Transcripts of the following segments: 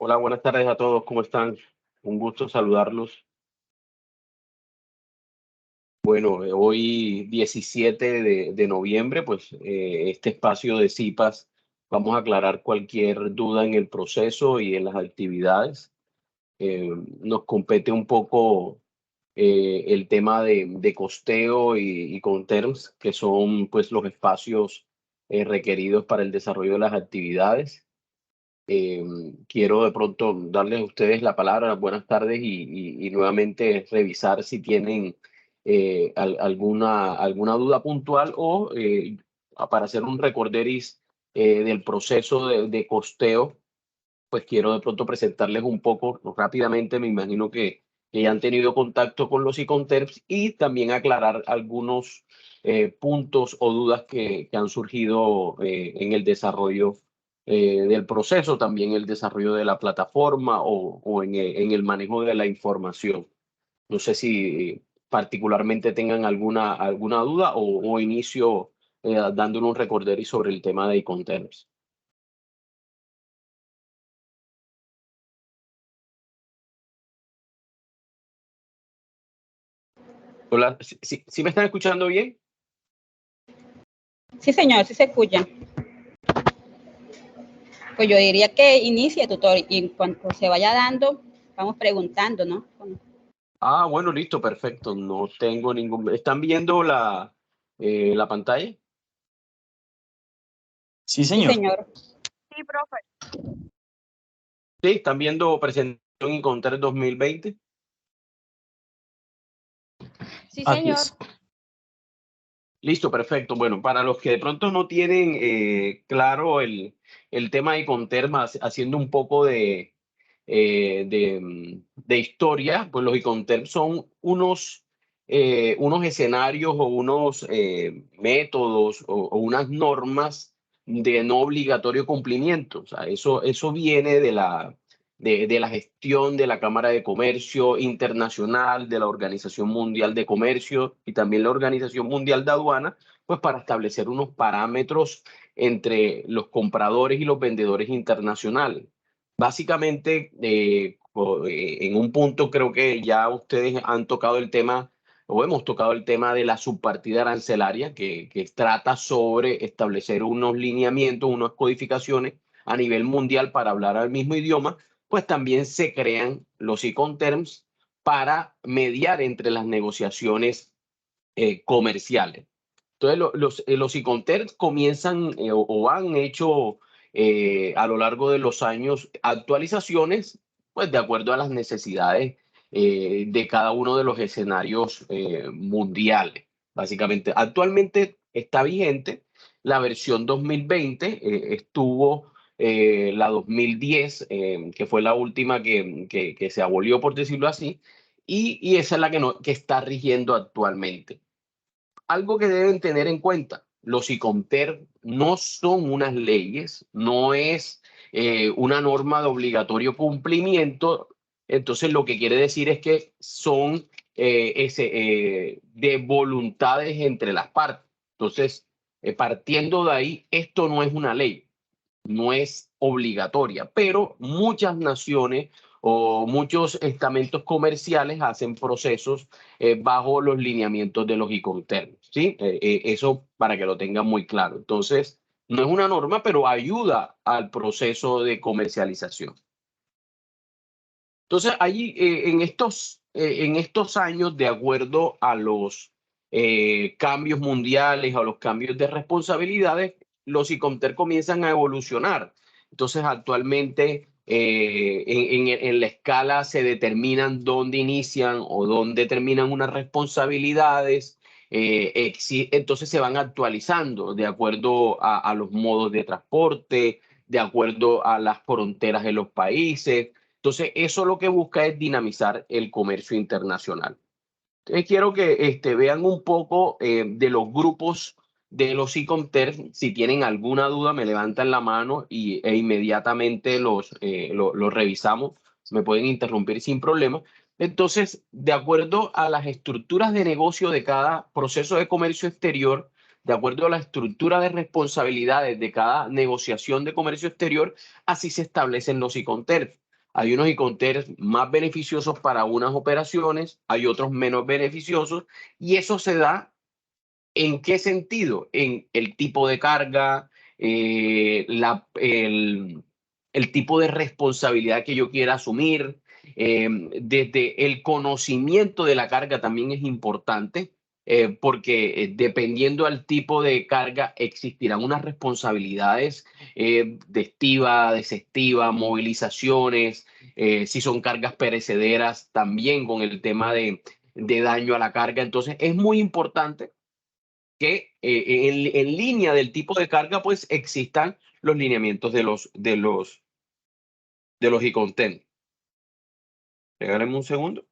Hola, buenas tardes a todos, ¿cómo están? Un gusto saludarlos. Bueno, hoy 17 de noviembre, pues este espacio de CIPAS, vamos a aclarar cualquier duda en el proceso y en las actividades. Nos compete un poco el tema de costeo y Conterms, que son pues los espacios requeridos para el desarrollo de las actividades. Eh, Quiero de pronto darles a ustedes la palabra, buenas tardes, y nuevamente revisar si tienen alguna duda puntual o para hacer un recorderis del proceso de costeo, pues quiero de pronto presentarles un poco rápidamente. Me imagino que ya han tenido contacto con los Iconterms y también aclarar algunos puntos o dudas que han surgido en el desarrollo del proceso, también el desarrollo de la plataforma o en el manejo de la información. No sé si particularmente tengan alguna duda o inicio dándole un recorderis sobre el tema de Iconterms. Hola, ¿sí me están escuchando bien? Sí, señor, sí se escucha. Pues yo diría que inicie tutor y cuando se vaya dando, vamos preguntando, ¿no? Ah, bueno, listo, perfecto. No tengo ningún. ¿Están viendo la pantalla? Sí, Sí, señor. señor. Sí, profe. Sí, ¿están viendo presentación Incontert 2020? Sí, Aquí señor. es. Listo, perfecto. Bueno, para los que de pronto no tienen claro el tema de Iconterm, haciendo un poco de historia, pues los Iconterm son unos escenarios o unos métodos o unas normas de no obligatorio cumplimiento. O sea, eso viene de la gestión de la Cámara de Comercio Internacional, de la Organización Mundial de Comercio y también la Organización Mundial de Aduana, pues para establecer unos parámetros entre los compradores y los vendedores internacionales. Básicamente, en un punto creo que ya ustedes han tocado el tema o hemos tocado el tema de la subpartida arancelaria, que trata sobre establecer unos lineamientos, unas codificaciones a nivel mundial para hablar al mismo idioma. Pues también se crean los Iconterms para mediar entre las negociaciones comerciales. Entonces, los Iconterms comienzan o han hecho a lo largo de los años actualizaciones, pues de acuerdo a las necesidades de cada uno de los escenarios mundiales. Básicamente, actualmente está vigente la versión 2020, estuvo la 2010, que fue la última que se abolió, por decirlo así, y esa es la que está rigiendo actualmente. Algo que deben tener en cuenta, los ICONTER no son unas leyes, no es una norma de obligatorio cumplimiento. Entonces, lo que quiere decir es que son de voluntades entre las partes. Entonces, partiendo de ahí, esto no es una ley, no es obligatoria, pero muchas naciones o muchos estamentos comerciales hacen procesos bajo los lineamientos de los Iconterms, ¿sí? Eso para que lo tengan muy claro. Entonces, no es una norma, pero ayuda al proceso de comercialización. Entonces, allí en estos años, de acuerdo a los cambios mundiales, a los cambios de responsabilidades, los ICOMTER comienzan a evolucionar. Entonces, actualmente en la escala se determinan dónde inician o dónde terminan unas responsabilidades. Entonces se van actualizando de acuerdo a los modos de transporte, de acuerdo a las fronteras de los países. Entonces, eso lo que busca es dinamizar el comercio internacional. Entonces, quiero que vean un poco de los grupos de los ICOMTER. Si tienen alguna duda, me levantan la mano e inmediatamente los revisamos. Me pueden interrumpir sin problema. Entonces, de acuerdo a las estructuras de negocio de cada proceso de comercio exterior, de acuerdo a la estructura de responsabilidades de cada negociación de comercio exterior, así se establecen los ICOMTER. Hay unos Iconterms más beneficiosos para unas operaciones, hay otros menos beneficiosos, y eso se da ¿en qué sentido? En el tipo de carga, el tipo de responsabilidad que yo quiera asumir, desde el conocimiento de la carga también es importante, porque dependiendo del tipo de carga existirán unas responsabilidades de estiva, desestiva, movilizaciones, si son cargas perecederas, también con el tema de daño a la carga. Entonces es muy importante que en línea del tipo de carga, pues existan los lineamientos de los e-content. Regálame un segundo.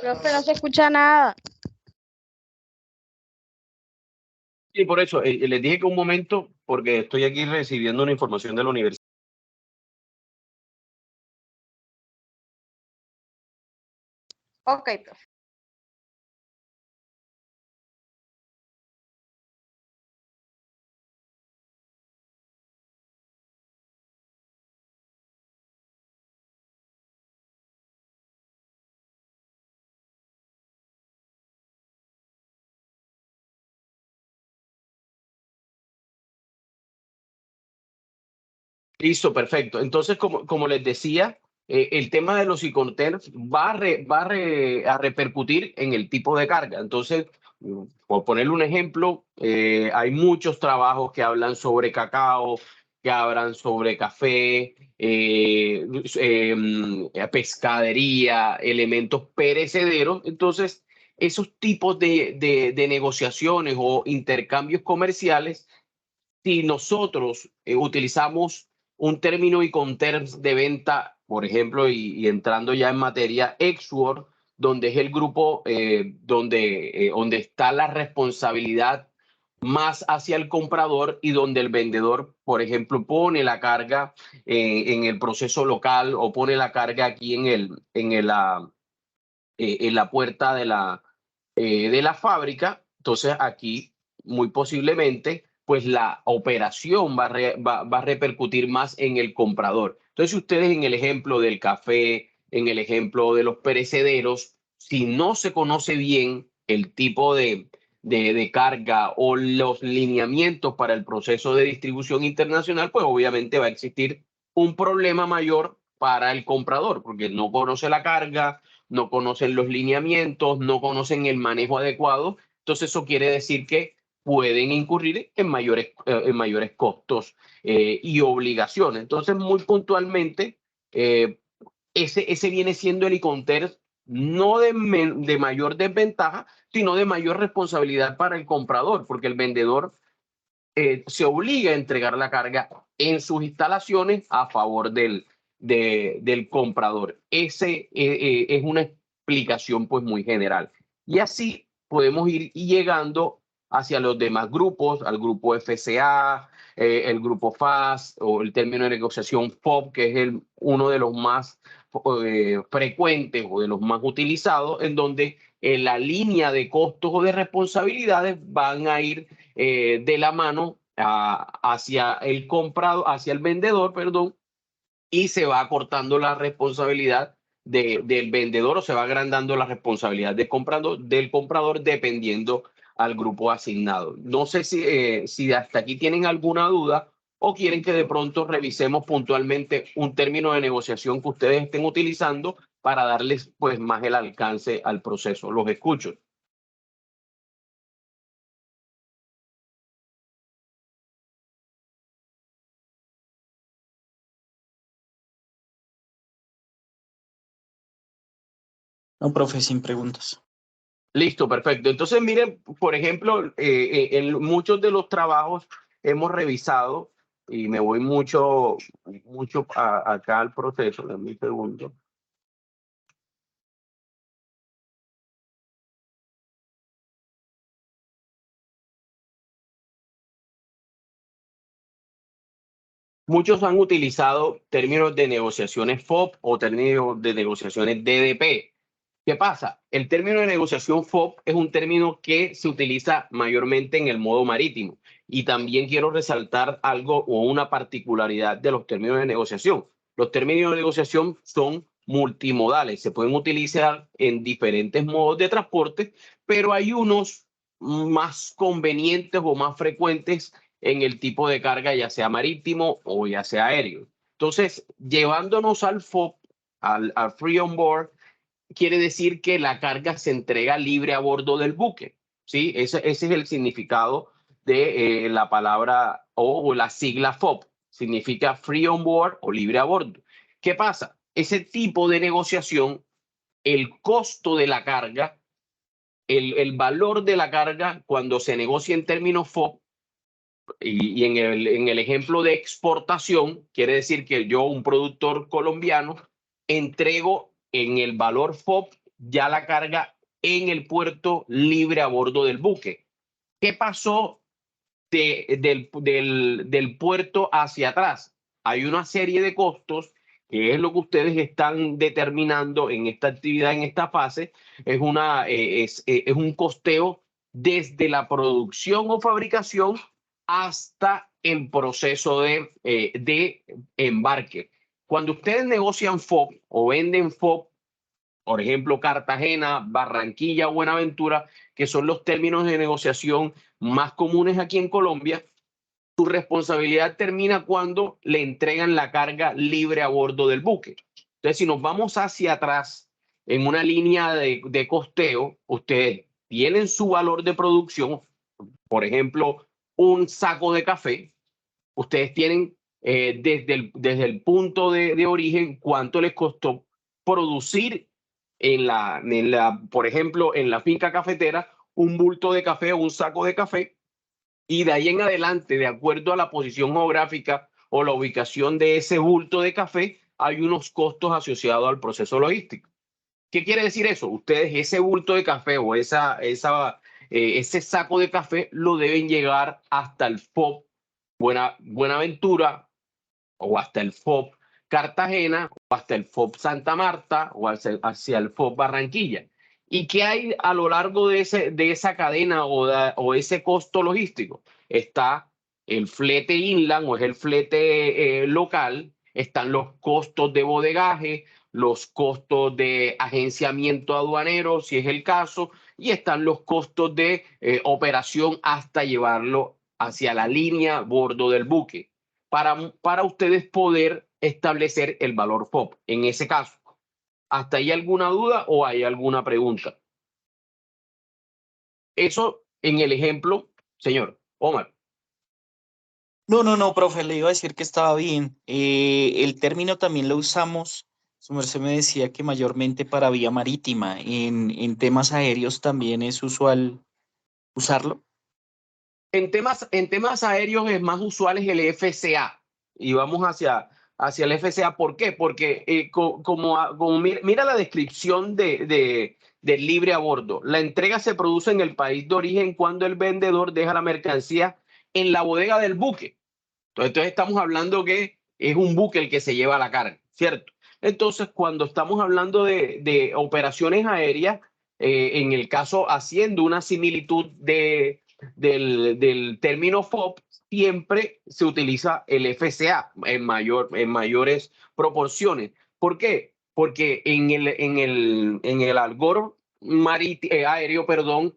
Profe, no se escucha nada. Y por eso les dije que un momento, porque estoy aquí recibiendo una información de la universidad. Ok, profe. Listo, perfecto. Entonces, como les decía, el tema de los e-containers va a repercutir en el tipo de carga. Entonces, por ponerle un ejemplo, hay muchos trabajos que hablan sobre cacao, que hablan sobre café, pescadería, elementos perecederos. Entonces, esos tipos de negociaciones o intercambios comerciales, si nosotros utilizamos un término y con terms de venta, por ejemplo, y entrando ya en materia, Exword, donde es el grupo donde está la responsabilidad más hacia el comprador y donde el vendedor, por ejemplo, pone la carga en el proceso local o pone la carga aquí en la puerta de la fábrica. Entonces aquí muy posiblemente pues la operación va a repercutir más en el comprador. Entonces, si ustedes en el ejemplo del café, en el ejemplo de los perecederos, si no se conoce bien el tipo de carga o los lineamientos para el proceso de distribución internacional, pues obviamente va a existir un problema mayor para el comprador, porque no conoce la carga, no conocen los lineamientos, no conocen el manejo adecuado. Entonces eso quiere decir que pueden incurrir en mayores costos y obligaciones. Entonces, muy puntualmente, eh, ese viene siendo el Iconter no de mayor desventaja, sino de mayor responsabilidad para el comprador, porque el vendedor se obliga a entregar la carga en sus instalaciones a favor del comprador. Ese es una explicación pues muy general. Y así podemos ir llegando hacia los demás grupos, al grupo FCA, el grupo FAS o el término de negociación FOB, que es uno de los más frecuentes o de los más utilizados, en donde la línea de costos o de responsabilidades van a ir de la mano hacia el comprado, hacia el vendedor, perdón, y se va acortando la responsabilidad del vendedor o se va agrandando la responsabilidad del comprador dependiendo al grupo asignado. No sé si hasta aquí tienen alguna duda o quieren que de pronto revisemos puntualmente un término de negociación que ustedes estén utilizando para darles pues más el alcance al proceso. Los escucho. No, profe, sin preguntas. Listo, perfecto. Entonces, miren, por ejemplo, en muchos de los trabajos hemos revisado, y me voy mucho acá al proceso, dame un segundo. Muchos han utilizado términos de negociaciones FOB o términos de negociaciones DDP. ¿Qué pasa? El término de negociación FOB es un término que se utiliza mayormente en el modo marítimo. Y también quiero resaltar algo o una particularidad de los términos de negociación. Los términos de negociación son multimodales, se pueden utilizar en diferentes modos de transporte, pero hay unos más convenientes o más frecuentes en el tipo de carga, ya sea marítimo o ya sea aéreo. Entonces, llevándonos al FOB, al Free On Board, quiere decir que la carga se entrega libre a bordo del buque. ¿Sí? Ese es el significado de la palabra o la sigla FOB. Significa Free On Board o libre a bordo. ¿Qué pasa? Ese tipo de negociación, el costo de la carga, el valor de la carga, cuando se negocia en términos FOB, y en el ejemplo de exportación, quiere decir que yo, un productor colombiano, entrego en el valor FOB ya la carga en el puerto libre a bordo del buque. ¿Qué pasó del puerto hacia atrás? Hay una serie de costos que es lo que ustedes están determinando en esta actividad, en esta fase. Es un costeo desde la producción o fabricación hasta el proceso de embarque. Cuando ustedes negocian FOB o venden FOB, por ejemplo, Cartagena, Barranquilla, Buenaventura, que son los términos de negociación más comunes aquí en Colombia, tu responsabilidad termina cuando le entregan la carga libre a bordo del buque. Entonces, si nos vamos hacia atrás en una línea de costeo, ustedes tienen su valor de producción, por ejemplo, un saco de café, ustedes tienen desde el punto de origen cuánto les costó producir por ejemplo, en la finca cafetera, un bulto de café o un saco de café, y de ahí en adelante, de acuerdo a la posición geográfica o la ubicación de ese bulto de café, hay unos costos asociados al proceso logístico. ¿Qué quiere decir eso? Ustedes ese bulto de café o ese saco de café lo deben llegar hasta el FOB Buenaventura o hasta el FOB Cartagena o hasta el FOB Santa Marta o hacia el FOB Barranquilla. ¿Y qué hay a lo largo de esa cadena o ese costo logístico? Está el flete inland o es el flete local, están los costos de bodegaje, los costos de agenciamiento aduanero, si es el caso, y están los costos de operación hasta llevarlo hacia la línea bordo del buque para ustedes poder establecer el valor FOB. En ese caso, ¿hasta ahí alguna duda o hay alguna pregunta? Eso en el ejemplo, señor Omar. No, profe, le iba a decir que estaba bien. El término también lo usamos, su merced me decía que mayormente para vía marítima. En temas aéreos también es usual usarlo. En temas aéreos es más usual es el FCA y vamos hacia el FCA. ¿Por qué? Porque como mira la descripción del libre a bordo. La entrega se produce en el país de origen cuando el vendedor deja la mercancía en la bodega del buque. Entonces estamos hablando que es un buque el que se lleva la carga, ¿cierto? Entonces, cuando estamos hablando de operaciones aéreas, en el caso haciendo una similitud del término FOB, siempre se utiliza el FCA en mayores proporciones. ¿Por qué? Porque en el algor aéreo, perdón,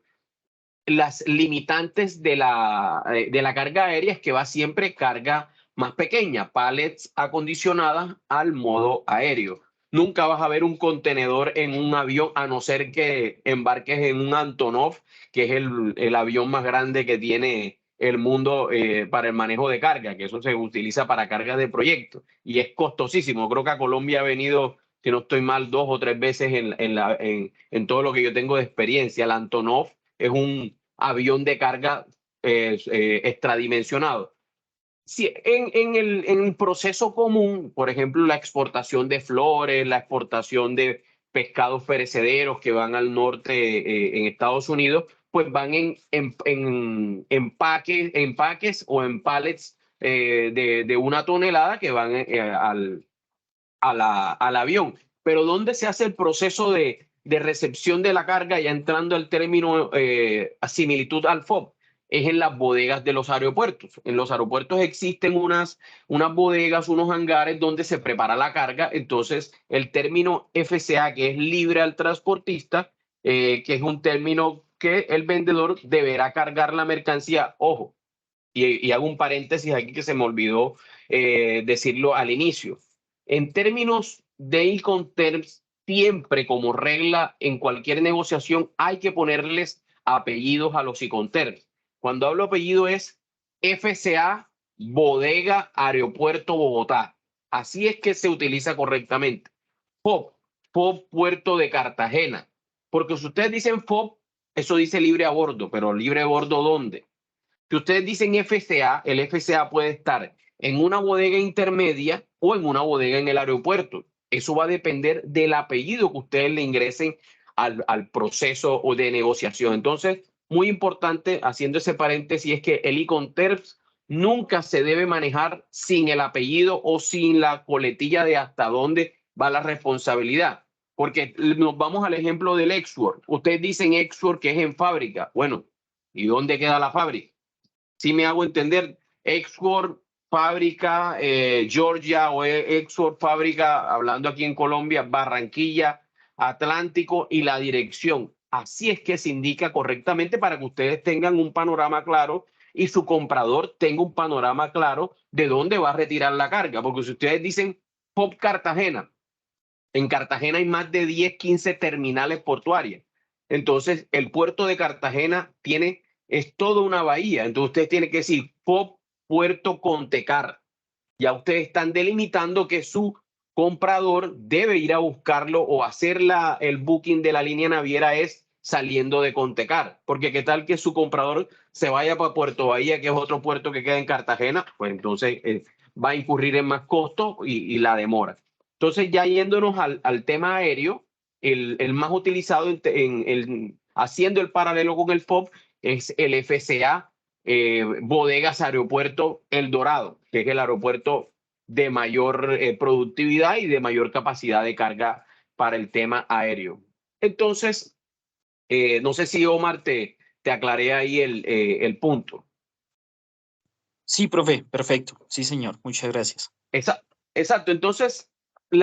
las limitantes de la carga aérea es que va siempre carga más pequeña, pallets acondicionadas al modo aéreo. Nunca vas a ver un contenedor en un avión, a no ser que embarques en un Antonov, que es el avión más grande que tiene el mundo para el manejo de carga, que eso se utiliza para cargas de proyectos y es costosísimo. Creo que a Colombia ha venido, si no estoy mal, 2 o 3 veces en todo lo que yo tengo de experiencia. El Antonov es un avión de carga extradimensionado. Sí, en el proceso común, por ejemplo, la exportación de flores, la exportación de pescados perecederos que van al norte en Estados Unidos, pues van en empaques o en pallets de 1 tonelada que van al avión. Pero ¿dónde se hace el proceso de recepción de la carga, ya entrando al término a similitud al FOB? Es en las bodegas de los aeropuertos. En los aeropuertos existen unas bodegas, unos hangares donde se prepara la carga. Entonces, el término FCA, que es libre al transportista, que es un término que el vendedor deberá cargar la mercancía. Ojo, y hago un paréntesis aquí que se me olvidó decirlo al inicio. En términos de Incoterms, siempre como regla en cualquier negociación hay que ponerles apellidos a los Incoterms. Cuando hablo apellido es FCA, Bodega, Aeropuerto, Bogotá. Así es que se utiliza correctamente. FOB, FOB Puerto de Cartagena. Porque si ustedes dicen FOB, eso dice libre a bordo, pero libre a bordo ¿dónde? Si ustedes dicen FCA, el FCA puede estar en una bodega intermedia o en una bodega en el aeropuerto. Eso va a depender del apellido que ustedes le ingresen al proceso o de negociación. Entonces, muy importante, haciendo ese paréntesis, es que el Incoterms nunca se debe manejar sin el apellido o sin la coletilla de hasta dónde va la responsabilidad. Porque nos vamos al ejemplo del Exwork. Ustedes dicen Exwork que es en fábrica. Bueno, ¿y dónde queda la fábrica? Si me hago entender, Exwork fábrica Georgia o Exwork fábrica, hablando aquí en Colombia, Barranquilla, Atlántico y la dirección. Así es que se indica correctamente para que ustedes tengan un panorama claro y su comprador tenga un panorama claro de dónde va a retirar la carga. Porque si ustedes dicen FOB Cartagena, en Cartagena hay más de 10, 15 terminales portuarias. Entonces, el puerto de Cartagena es toda una bahía. Entonces, ustedes tienen que decir FOB Puerto Contecar. Ya ustedes están delimitando que su comprador debe ir a buscarlo o hacer el booking de la línea naviera es saliendo de Contecar. Porque qué tal que su comprador se vaya para Puerto Bahía, que es otro puerto que queda en Cartagena, pues entonces va a incurrir en más costos y la demora. Entonces, ya yéndonos al tema aéreo, el más utilizado haciendo el paralelo con el FOB es el FCA, Bodegas Aeropuerto El Dorado, que es el aeropuerto de mayor productividad y de mayor capacidad de carga para el tema aéreo. Entonces, no sé si Omar te aclaré ahí el punto. Sí, profe, perfecto. Sí, señor. Muchas gracias. Exacto. Entonces,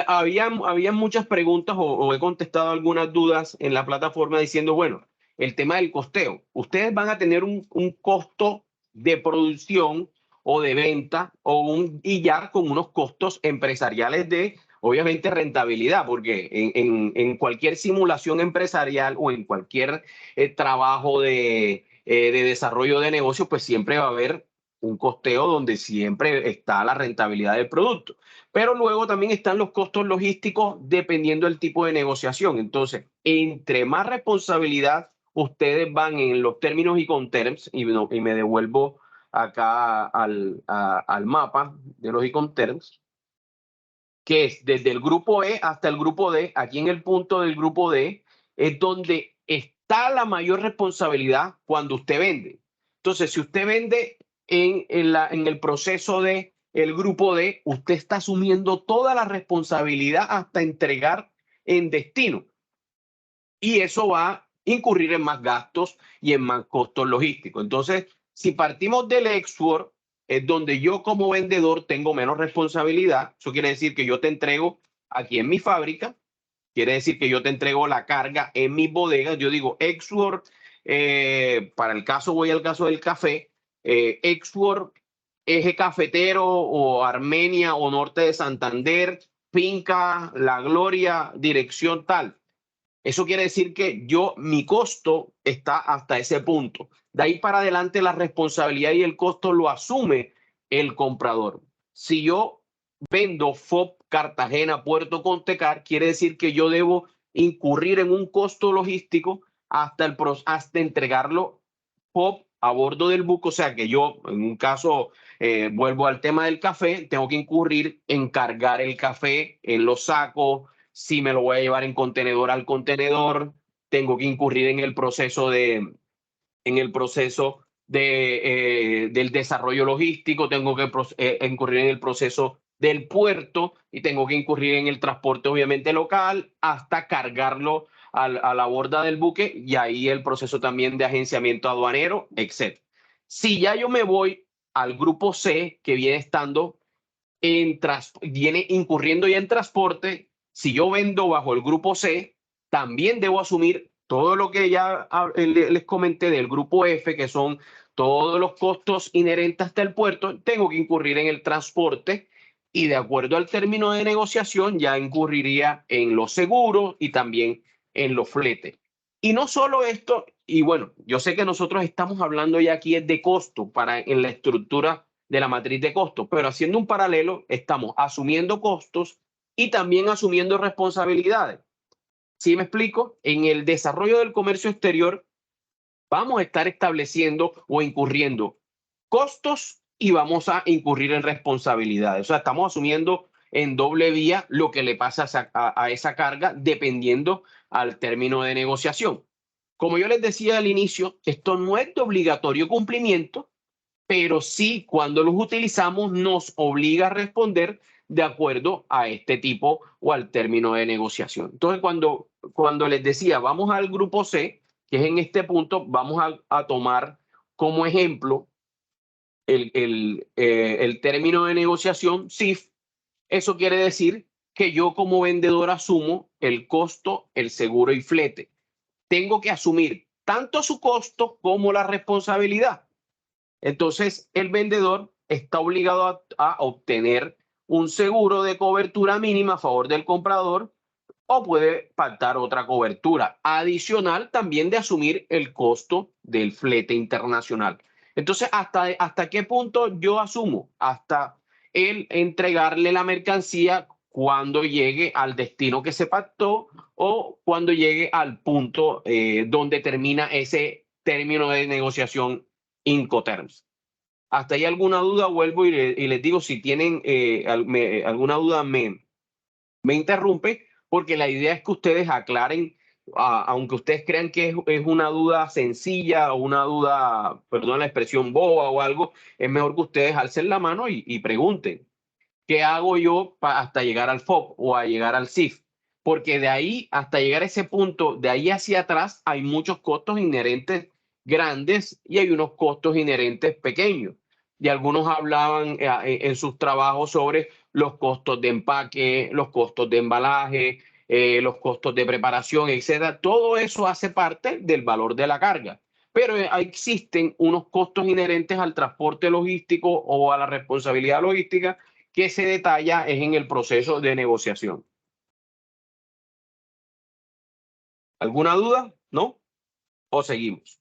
había muchas preguntas o he contestado algunas dudas en la plataforma diciendo, bueno, el tema del costeo. Ustedes van a tener un costo de producción o de venta y ya con unos costos empresariales de, obviamente, rentabilidad, porque en cualquier simulación empresarial o en cualquier trabajo de desarrollo de negocio, pues siempre va a haber un costeo donde siempre está la rentabilidad del producto. Pero luego también están los costos logísticos dependiendo del tipo de negociación. Entonces, entre más responsabilidad ustedes van en los términos Incoterms, y me devuelvo acá al mapa de los Incoterms, que es desde el grupo E hasta el grupo D. Aquí en el punto del grupo D es donde está la mayor responsabilidad cuando usted vende. Entonces, si usted vende en el proceso de el grupo D, usted está asumiendo toda la responsabilidad hasta entregar en destino. Y eso va a incurrir en más gastos y en más costos logísticos. Entonces, si partimos del Exwork, es donde yo como vendedor tengo menos responsabilidad. Eso quiere decir que yo te entrego aquí en mi fábrica, quiere decir que yo te entrego la carga en mis bodegas. Yo digo Exwork, para el caso, voy al caso del café, Exwork, Eje Cafetero o Armenia o Norte de Santander, Finca, La Gloria, dirección tal. Eso quiere decir que mi costo está hasta ese punto. De ahí para adelante la responsabilidad y el costo lo asume el comprador. Si yo vendo FOB Cartagena, Puerto Contecar, quiere decir que yo debo incurrir en un costo logístico hasta entregarlo FOB a bordo del buque. O sea que yo, en un caso, vuelvo al tema del café, tengo que incurrir en cargar el café en los sacos. Si me lo voy a llevar en contenedor al contenedor, tengo que incurrir en el proceso del desarrollo logístico, tengo que incurrir en el proceso del puerto y tengo que incurrir en el transporte obviamente local hasta cargarlo a la borda del buque y ahí el proceso también de agenciamiento aduanero, etc. Si ya yo me voy al grupo C, que viene estando viene incurriendo ya en transporte, si yo vendo bajo el grupo C, también debo asumir todo lo que ya les comenté del grupo F, que son todos los costos inherentes hasta el puerto, tengo que incurrir en el transporte y de acuerdo al término de negociación ya incurriría en los seguros y también en los fletes. Y no solo esto, y bueno, yo sé que nosotros estamos hablando ya aquí de costo en la estructura de la matriz de costos, pero haciendo un paralelo, estamos asumiendo costos y también asumiendo responsabilidades. ¿Sí me explico? En el desarrollo del comercio exterior vamos a estar estableciendo o incurriendo costos y vamos a incurrir en responsabilidades. O sea, estamos asumiendo en doble vía lo que le pasa a esa carga dependiendo al término de negociación. Como yo les decía al inicio, esto no es de obligatorio cumplimiento, pero sí cuando los utilizamos nos obliga a responder de acuerdo a este tipo o al término de negociación. Entonces, cuando les decía, vamos al grupo C, que es en este punto, vamos a tomar como ejemplo el término de negociación CIF. Eso quiere decir que yo como vendedor asumo el costo, el seguro y flete. Tengo que asumir tanto su costo como la responsabilidad. Entonces, el vendedor está obligado a obtener un seguro de cobertura mínima a favor del comprador o puede pactar otra cobertura adicional también de asumir el costo del flete internacional. Entonces, ¿hasta qué punto yo asumo? Hasta el entregarle la mercancía cuando llegue al destino que se pactó o cuando llegue al punto donde termina ese término de negociación Incoterms. ¿Hasta ahí alguna duda? Vuelvo y les digo, si tienen alguna duda, me interrumpe, porque la idea es que ustedes aclaren, aunque ustedes crean que es una duda sencilla o una duda, perdón la expresión, boba o algo, es mejor que ustedes alcen la mano y pregunten. ¿Qué hago yo hasta llegar al FOB o a llegar al CIF? Porque de ahí hasta llegar a ese punto, de ahí hacia atrás, hay muchos costos inherentes grandes y hay unos costos inherentes pequeños. Y algunos hablaban en sus trabajos sobre los costos de empaque, los costos de embalaje, los costos de preparación, etcétera. Todo eso hace parte del valor de la carga. Pero existen unos costos inherentes al transporte logístico o a la responsabilidad logística que se detalla es en el proceso de negociación. ¿Alguna duda? ¿No? ¿O seguimos?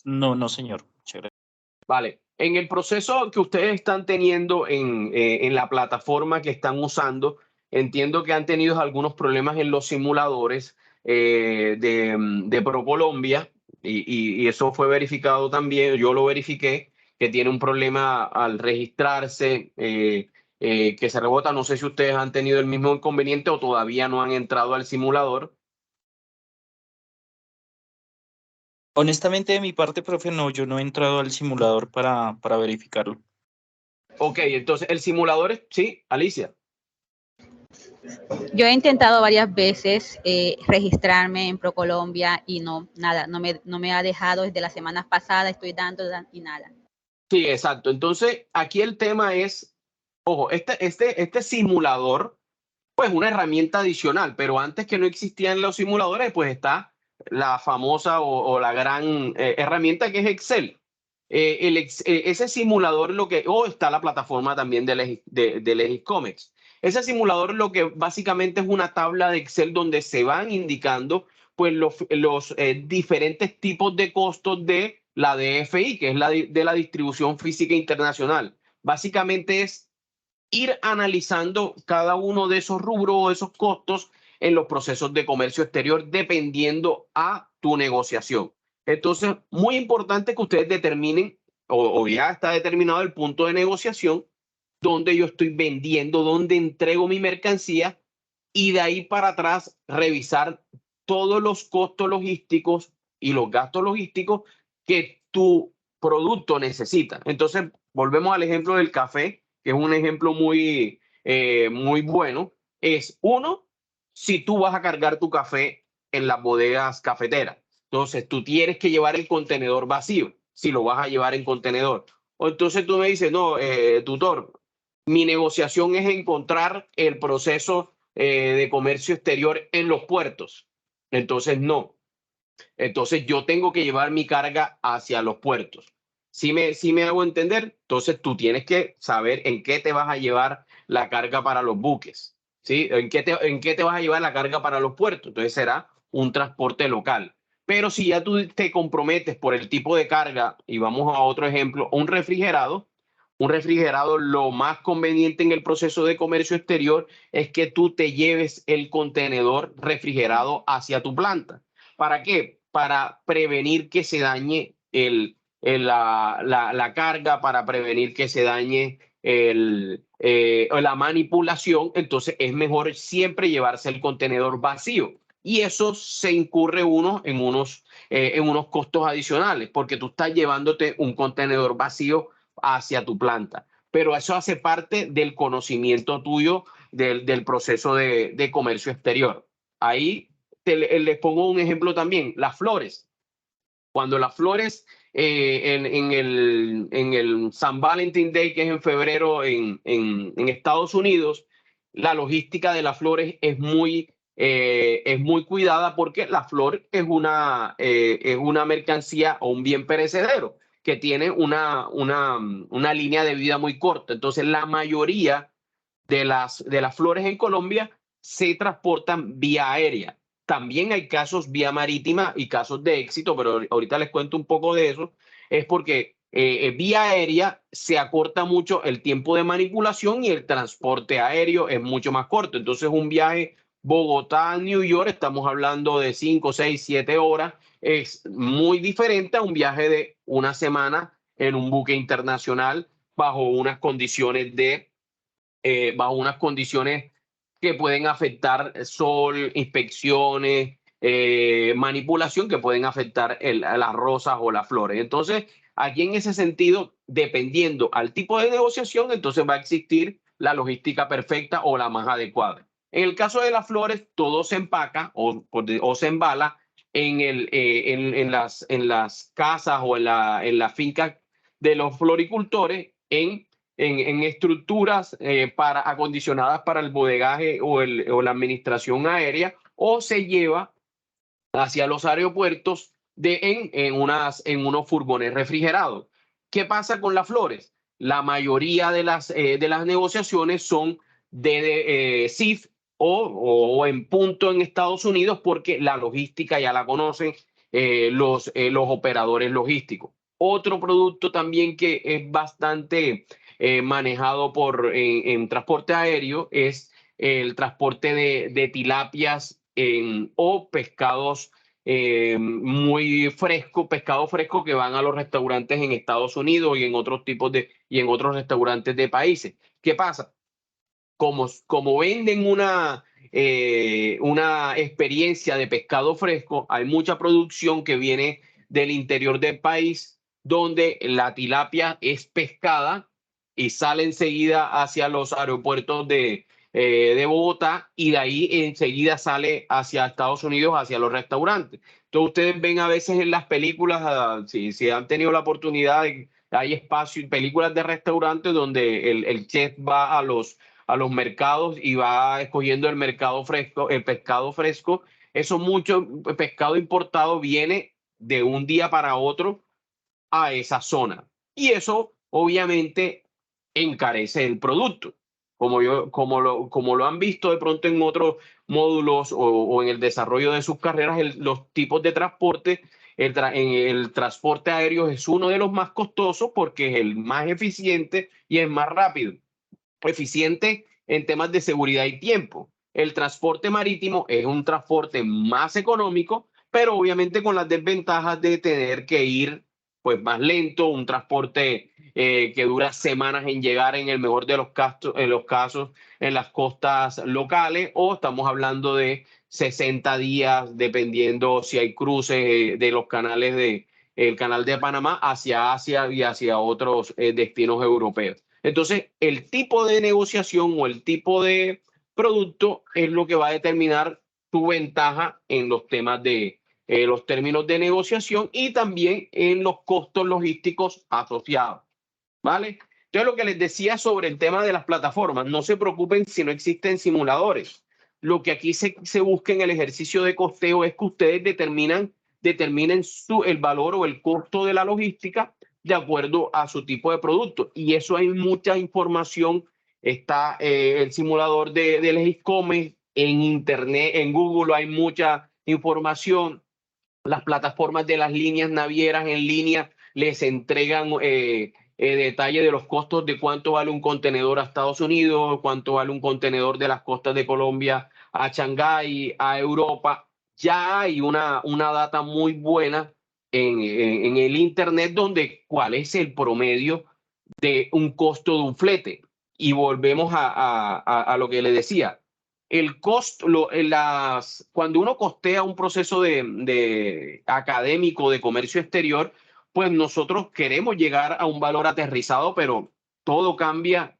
No, señor. Muchas gracias. Vale. En el proceso que ustedes están teniendo en la plataforma que están usando, entiendo que han tenido algunos problemas en los simuladores de ProColombia y eso fue verificado también. Yo lo verifiqué, que tiene un problema al registrarse, que se rebota. No sé si ustedes han tenido el mismo inconveniente o todavía no han entrado al simulador. Honestamente, de mi parte, profe, no, yo no he entrado al simulador para verificarlo. Ok, entonces el simulador es, sí, Alicia. Yo he intentado varias veces registrarme en ProColombia y no, nada, no me ha dejado desde las semanas pasadas, estoy dando y nada. Sí, exacto. Entonces, aquí el tema es, ojo, este simulador, pues una herramienta adicional, pero antes que no existían los simuladores, pues está la famosa o la gran herramienta que es Excel. Ese simulador está la plataforma también de Legiscomex. Ese simulador lo que básicamente es una tabla de Excel donde se van indicando pues los diferentes tipos de costos de la DFI, que es de la distribución física internacional. Básicamente es ir analizando cada uno de esos rubros o esos costos en los procesos de comercio exterior dependiendo a tu negociación. Entonces, muy importante que ustedes determinen o ya está determinado el punto de negociación donde yo estoy vendiendo, donde entrego mi mercancía y de ahí para atrás revisar todos los costos logísticos y los gastos logísticos que tu producto necesita. Entonces, volvemos al ejemplo del café, que es un ejemplo muy bueno. Es uno, si tú vas a cargar tu café en las bodegas cafeteras, entonces tú tienes que llevar el contenedor vacío, si lo vas a llevar en contenedor. O entonces tú me dices, no, tutor, mi negociación es encontrar el proceso de comercio exterior en los puertos. Entonces, no. Entonces, yo tengo que llevar mi carga hacia los puertos. Si me hago entender, entonces tú tienes que saber en qué te vas a llevar la carga para los buques, ¿sí? En qué te vas a llevar la carga para los puertos. Entonces, será un transporte local. Pero si ya tú te comprometes por el tipo de carga, y vamos a otro ejemplo, un refrigerado, lo más conveniente en el proceso de comercio exterior es que tú te lleves el contenedor refrigerado hacia tu planta. ¿Para qué? Para prevenir que se dañe la carga, para prevenir que se dañe la manipulación. Entonces es mejor siempre llevarse el contenedor vacío. Y eso se incurre en unos costos adicionales, porque tú estás llevándote un contenedor vacío hacia tu planta. Pero eso hace parte del conocimiento tuyo del proceso de comercio exterior. Ahí les pongo un ejemplo también, las flores. Cuando las flores en el San Valentín Day, que es en febrero en Estados Unidos, la logística de las flores es muy cuidada porque la flor es una mercancía o un bien perecedero que tiene una línea de vida muy corta. Entonces, la mayoría de las flores en Colombia se transportan vía aérea. También hay casos vía marítima y casos de éxito, pero ahorita les cuento un poco de eso. Es porque vía aérea se acorta mucho el tiempo de manipulación y el transporte aéreo es mucho más corto. Entonces, un viaje Bogotá-New York, estamos hablando de 5, 6, 7 horas, es muy diferente a un viaje de una semana en un buque internacional bajo unas condiciones que pueden afectar sol, inspecciones, manipulación que pueden afectar las rosas o las flores. Entonces, aquí en ese sentido, dependiendo al tipo de negociación, entonces va a existir la logística perfecta o la más adecuada. En el caso de las flores, todo se empaca o se embala en las casas o en la finca de los floricultores en estructuras acondicionadas para el bodegaje o la administración aérea, o se lleva hacia los aeropuertos en unos furgones refrigerados. ¿Qué pasa con las flores? La mayoría de las negociaciones son de CIF o en punto en Estados Unidos, porque la logística ya la conocen los operadores logísticos. Otro producto también que es bastante manejado en transporte aéreo es el transporte de tilapias o pescados muy fresco, pescado fresco que van a los restaurantes en Estados Unidos y en otros restaurantes de países. ¿Qué pasa? Como venden una experiencia de pescado fresco, hay mucha producción que viene del interior del país, donde la tilapia es pescada y sale enseguida hacia los aeropuertos de Bogotá, y de ahí enseguida sale hacia Estados Unidos, hacia los restaurantes. Entonces ustedes ven a veces en las películas, si han tenido la oportunidad, hay espacio, películas de restaurantes donde el chef va a los mercados y va escogiendo el pescado fresco. Eso mucho pescado importado viene de un día para otro a esa zona. Y eso obviamente encarece el producto. Como lo han visto de pronto en otros módulos o en el desarrollo de sus carreras, los tipos de transporte, el transporte aéreo es uno de los más costosos porque es el más eficiente y es más rápido. Eficiente en temas de seguridad y tiempo. El transporte marítimo es un transporte más económico, pero obviamente con las desventajas de tener que ir pues más lento, un transporte que dura semanas en llegar en el mejor de los casos en las costas locales, o estamos hablando de 60 días dependiendo si hay cruces de los canales el canal de Panamá hacia Asia y hacia otros destinos europeos. Entonces, el tipo de negociación o el tipo de producto es lo que va a determinar tu ventaja en los temas de los términos de negociación y también en los costos logísticos asociados, ¿vale? Entonces, lo que les decía sobre el tema de las plataformas, no se preocupen si no existen simuladores. Lo que aquí se busca en el ejercicio de costeo es que ustedes determinen el valor o el costo de la logística de acuerdo a su tipo de producto. Y eso hay mucha información. Está el simulador del e-commerce en Internet, en Google hay mucha información. Las plataformas de las líneas navieras en línea les entregan detalle de los costos de cuánto vale un contenedor a Estados Unidos, cuánto vale un contenedor de las costas de Colombia a Shanghái, a Europa. Ya hay una data muy buena en el Internet donde cuál es el promedio de un costo de un flete. Y volvemos a lo que le decía. El costo, cuando uno costea un proceso de académico de comercio exterior, pues nosotros queremos llegar a un valor aterrizado, pero todo cambia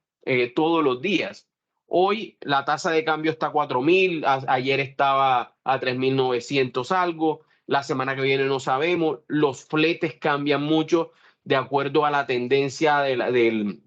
todos los días. Hoy la tasa de cambio está a 4.000, ayer estaba a 3.900 algo, la semana que viene no sabemos, los fletes cambian mucho de acuerdo a la tendencia del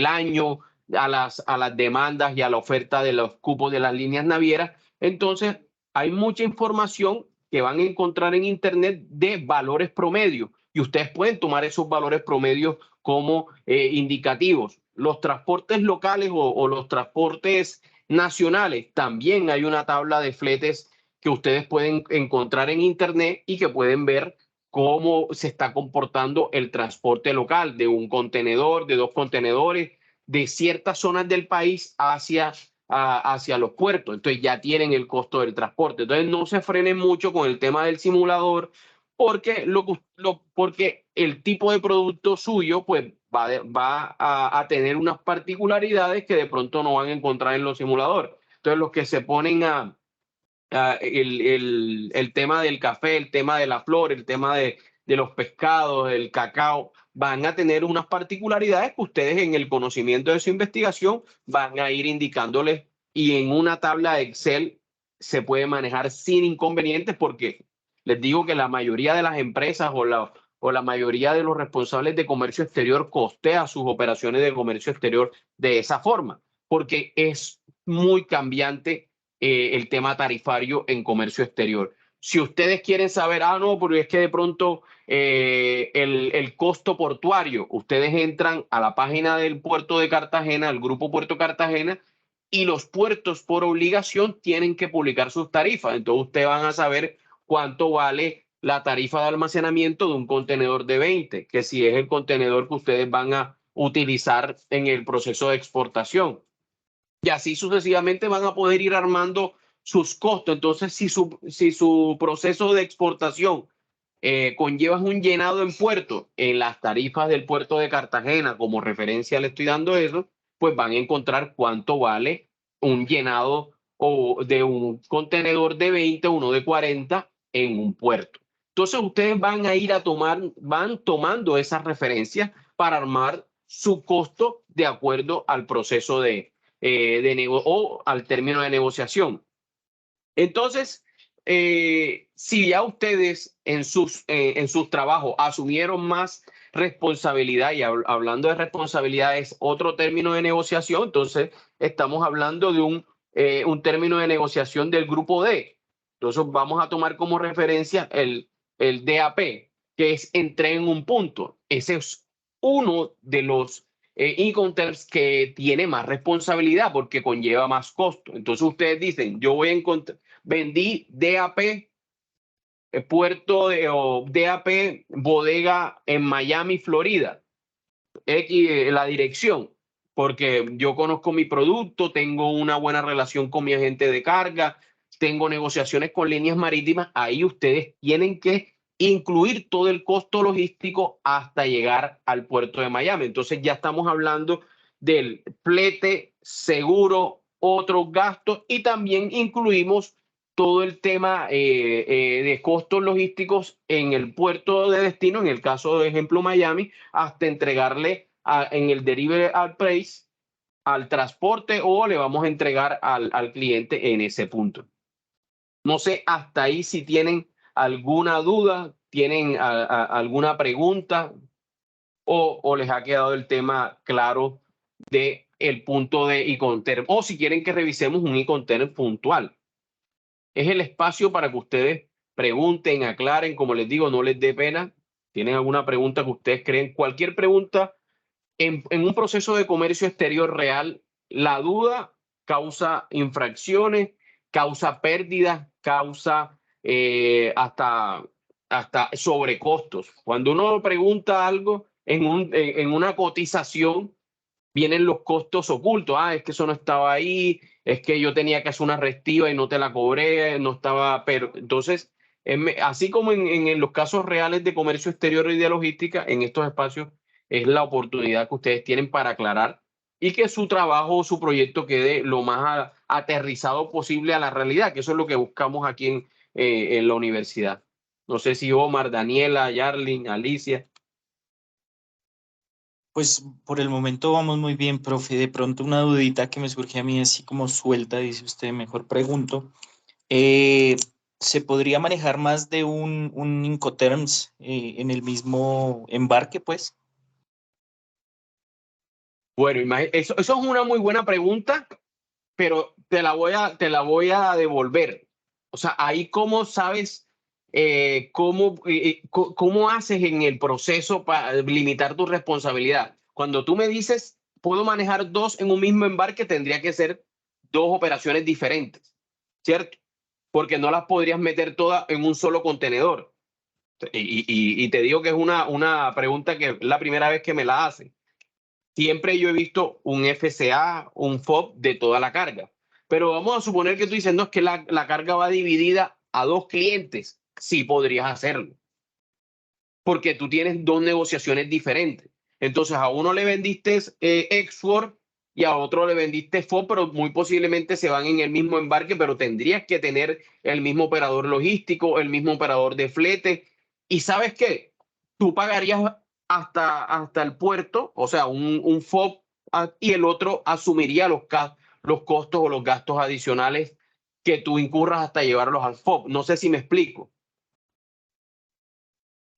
año, a las demandas y a la oferta de los cupos de las líneas navieras. Entonces, hay mucha información que van a encontrar en Internet de valores promedios y ustedes pueden tomar esos valores promedios como indicativos. Los transportes locales o los transportes nacionales, también hay una tabla de fletes que ustedes pueden encontrar en Internet y que pueden ver cómo se está comportando el transporte local de un contenedor, de 2 contenedores, de ciertas zonas del país hacia los puertos. Entonces ya tienen el costo del transporte. Entonces no se frenen mucho con el tema del simulador porque, porque el tipo de producto suyo pues va a tener unas particularidades que de pronto no van a encontrar en los simuladores. Entonces los que se ponen el tema del café, el tema de la flor, el tema de los pescados, el cacao, van a tener unas particularidades que ustedes en el conocimiento de su investigación van a ir indicándoles y en una tabla de Excel se puede manejar sin inconvenientes porque les digo que la mayoría de las empresas o la mayoría de los responsables de comercio exterior costea sus operaciones de comercio exterior de esa forma, porque es muy cambiante el tema tarifario en comercio exterior. Si ustedes quieren saber, no, porque es que de pronto el costo portuario, ustedes entran a la página del puerto de Cartagena, el grupo Puerto Cartagena, y los puertos por obligación tienen que publicar sus tarifas. Entonces ustedes van a saber cuánto vale la tarifa de almacenamiento de un contenedor de 20, que si es el contenedor que ustedes van a utilizar en el proceso de exportación. Y así sucesivamente van a poder ir armando sus costos. Entonces, si su proceso de exportación conlleva un llenado en puerto, en las tarifas del puerto de Cartagena, como referencia le estoy dando eso, pues van a encontrar cuánto vale un llenado o de un contenedor de 20, uno de 40 en un puerto. Entonces, ustedes van a ir van tomando esas referencias para armar su costo de acuerdo al proceso o al término de negociación. Entonces, si ya ustedes en sus trabajos asumieron más responsabilidad, y hablando de responsabilidad es otro término de negociación, entonces estamos hablando de un término de negociación del grupo D. Entonces vamos a tomar como referencia el DAP, que es entreguen un punto. Ese es uno de los Incoterms que tiene más responsabilidad porque conlleva más costo. Entonces ustedes dicen, yo voy a encontrar, vendí DAP, o DAP bodega en Miami, Florida, la dirección, porque yo conozco mi producto, tengo una buena relación con mi agente de carga, tengo negociaciones con líneas marítimas, ahí ustedes tienen que incluir todo el costo logístico hasta llegar al puerto de Miami. Entonces ya estamos hablando del flete, seguro, otros gastos y también incluimos todo el tema de costos logísticos en el puerto de destino, en el caso de ejemplo Miami, hasta entregarle en el delivery al price al transporte o le vamos a entregar al cliente en ese punto. No sé hasta ahí si tienen alguna duda, tienen alguna pregunta o les ha quedado el tema claro de el punto de Iconterm, o si quieren que revisemos un Iconterm puntual. Es el espacio para que ustedes pregunten, aclaren, como les digo, no les dé pena. ¿Tienen alguna pregunta que ustedes creen? Cualquier pregunta en un proceso de comercio exterior real, la duda causa infracciones, causa pérdidas, causa hasta sobrecostos. Cuando uno pregunta algo en una cotización, vienen los costos ocultos. Ah, es que eso no estaba ahí, es que yo tenía que hacer una restiva y no te la cobré, no estaba, pero entonces, así como en los casos reales de comercio exterior y de logística, en estos espacios es la oportunidad que ustedes tienen para aclarar y que su trabajo o su proyecto quede lo más aterrizado posible a la realidad, que eso es lo que buscamos aquí en la universidad. No sé si Omar, Daniela, Yarlin, Alicia. Pues por el momento vamos muy bien, profe. De pronto una dudita que me surge a mí así como suelta, dice usted, mejor pregunto. Eh, ¿Se podría manejar más de un Incoterms en el mismo embarque, pues? Bueno, eso es una muy buena pregunta, pero te la voy a devolver. O sea, ahí cómo sabes, cómo haces en el proceso para limitar tu responsabilidad. Cuando tú me dices, puedo manejar dos en un mismo embarque, tendría que ser dos operaciones diferentes, ¿cierto? Porque no las podrías meter todas en un solo contenedor. Y te digo que es una pregunta que es la primera vez que me la hacen. Siempre yo he visto un FCA, un FOB de toda la carga. Pero vamos a suponer que tú dices, no, es que la carga va dividida a dos clientes. Sí podrías hacerlo, porque tú tienes dos negociaciones diferentes. Entonces a uno le vendiste Export y a otro le vendiste FOB, pero muy posiblemente se van en el mismo embarque, pero tendrías que tener el mismo operador logístico, el mismo operador de flete. ¿Y sabes qué? Tú pagarías hasta el puerto, o sea, un FOB, y el otro asumiría los costos o los gastos adicionales que tú incurras hasta llevarlos al FOB. No sé si me explico.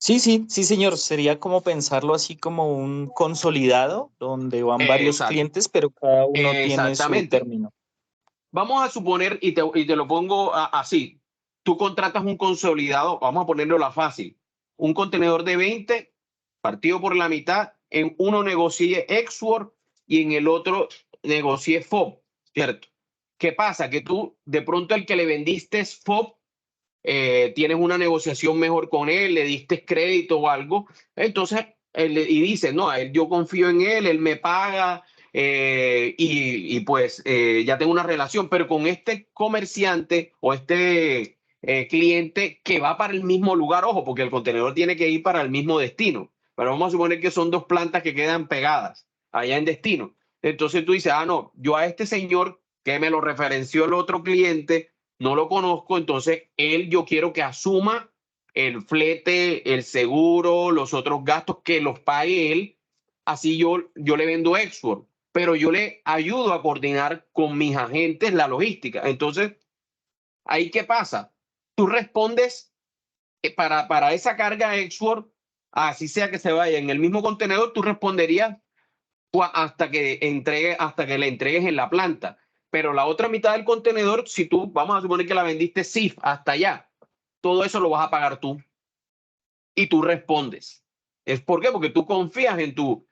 Sí, sí, sí, señor. Sería como pensarlo así como un consolidado donde van varios Exacto. clientes, pero cada uno tiene su Exactamente. término. Vamos a suponer, y te lo pongo así, tú contratas un consolidado, vamos a ponerlo la fácil, un contenedor de 20 partido por la mitad, en uno negocie Export y en el otro negocie FOB, ¿cierto? ¿Qué pasa? Que tú de pronto al que le vendiste FOB, tienes una negociación mejor con él, le diste crédito o algo, entonces, y dices, no, a él yo confío en él me paga, y pues ya tengo una relación, pero con este comerciante o este cliente que va para el mismo lugar, ojo, porque el contenedor tiene que ir para el mismo destino, pero vamos a suponer que son dos plantas que quedan pegadas allá en destino. Entonces tú dices, no, yo a este señor que me lo referenció el otro cliente, no lo conozco, entonces yo quiero que asuma el flete, el seguro, los otros gastos que los pague él, así yo le vendo Export, pero yo le ayudo a coordinar con mis agentes la logística. Entonces, ¿ahí qué pasa? Tú respondes para esa carga Export, así sea que se vaya en el mismo contenedor, tú responderías hasta que le entregues en la planta. Pero la otra mitad del contenedor, si tú, vamos a suponer que la vendiste SIF hasta allá, todo eso lo vas a pagar tú y tú respondes. ¿Es por qué? Porque tú confías en tu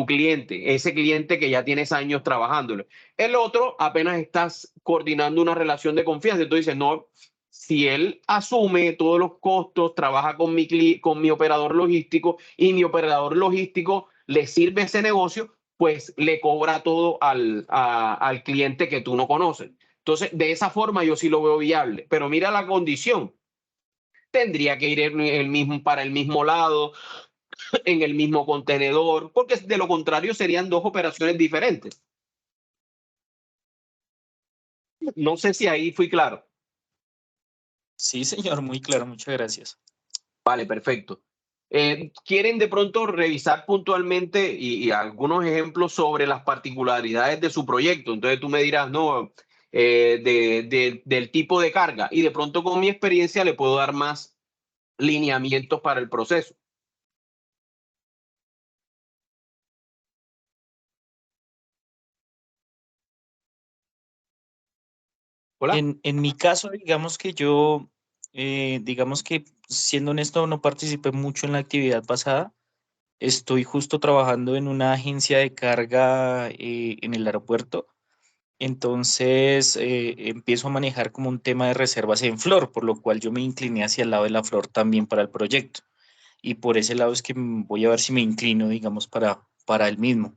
cliente, ese cliente que ya tienes años trabajándolo. El otro, apenas estás coordinando una relación de confianza. Entonces dices, no, si él asume todos los costos, trabaja con mi operador logístico y mi operador logístico le sirve ese negocio, pues le cobra todo al cliente que tú no conoces. Entonces, de esa forma yo sí lo veo viable. Pero mira la condición, tendría que ir para el mismo lado, en el mismo contenedor, porque de lo contrario serían dos operaciones diferentes. No sé si ahí fui claro. Sí, señor, muy claro, muchas gracias. Vale, perfecto. ¿Quieren de pronto revisar puntualmente y algunos ejemplos sobre las particularidades de su proyecto? Entonces tú me dirás, no, del tipo de carga, y de pronto con mi experiencia le puedo dar más lineamientos para el proceso. Hola. En mi caso, digamos que yo, digamos que siendo honesto, no participé mucho en la actividad pasada. Estoy justo trabajando en una agencia de carga en el aeropuerto. Entonces empiezo a manejar como un tema de reservas en flor, por lo cual yo me incliné hacia el lado de la flor también para el proyecto. Y por ese lado es que voy a ver si me inclino, digamos, para el mismo.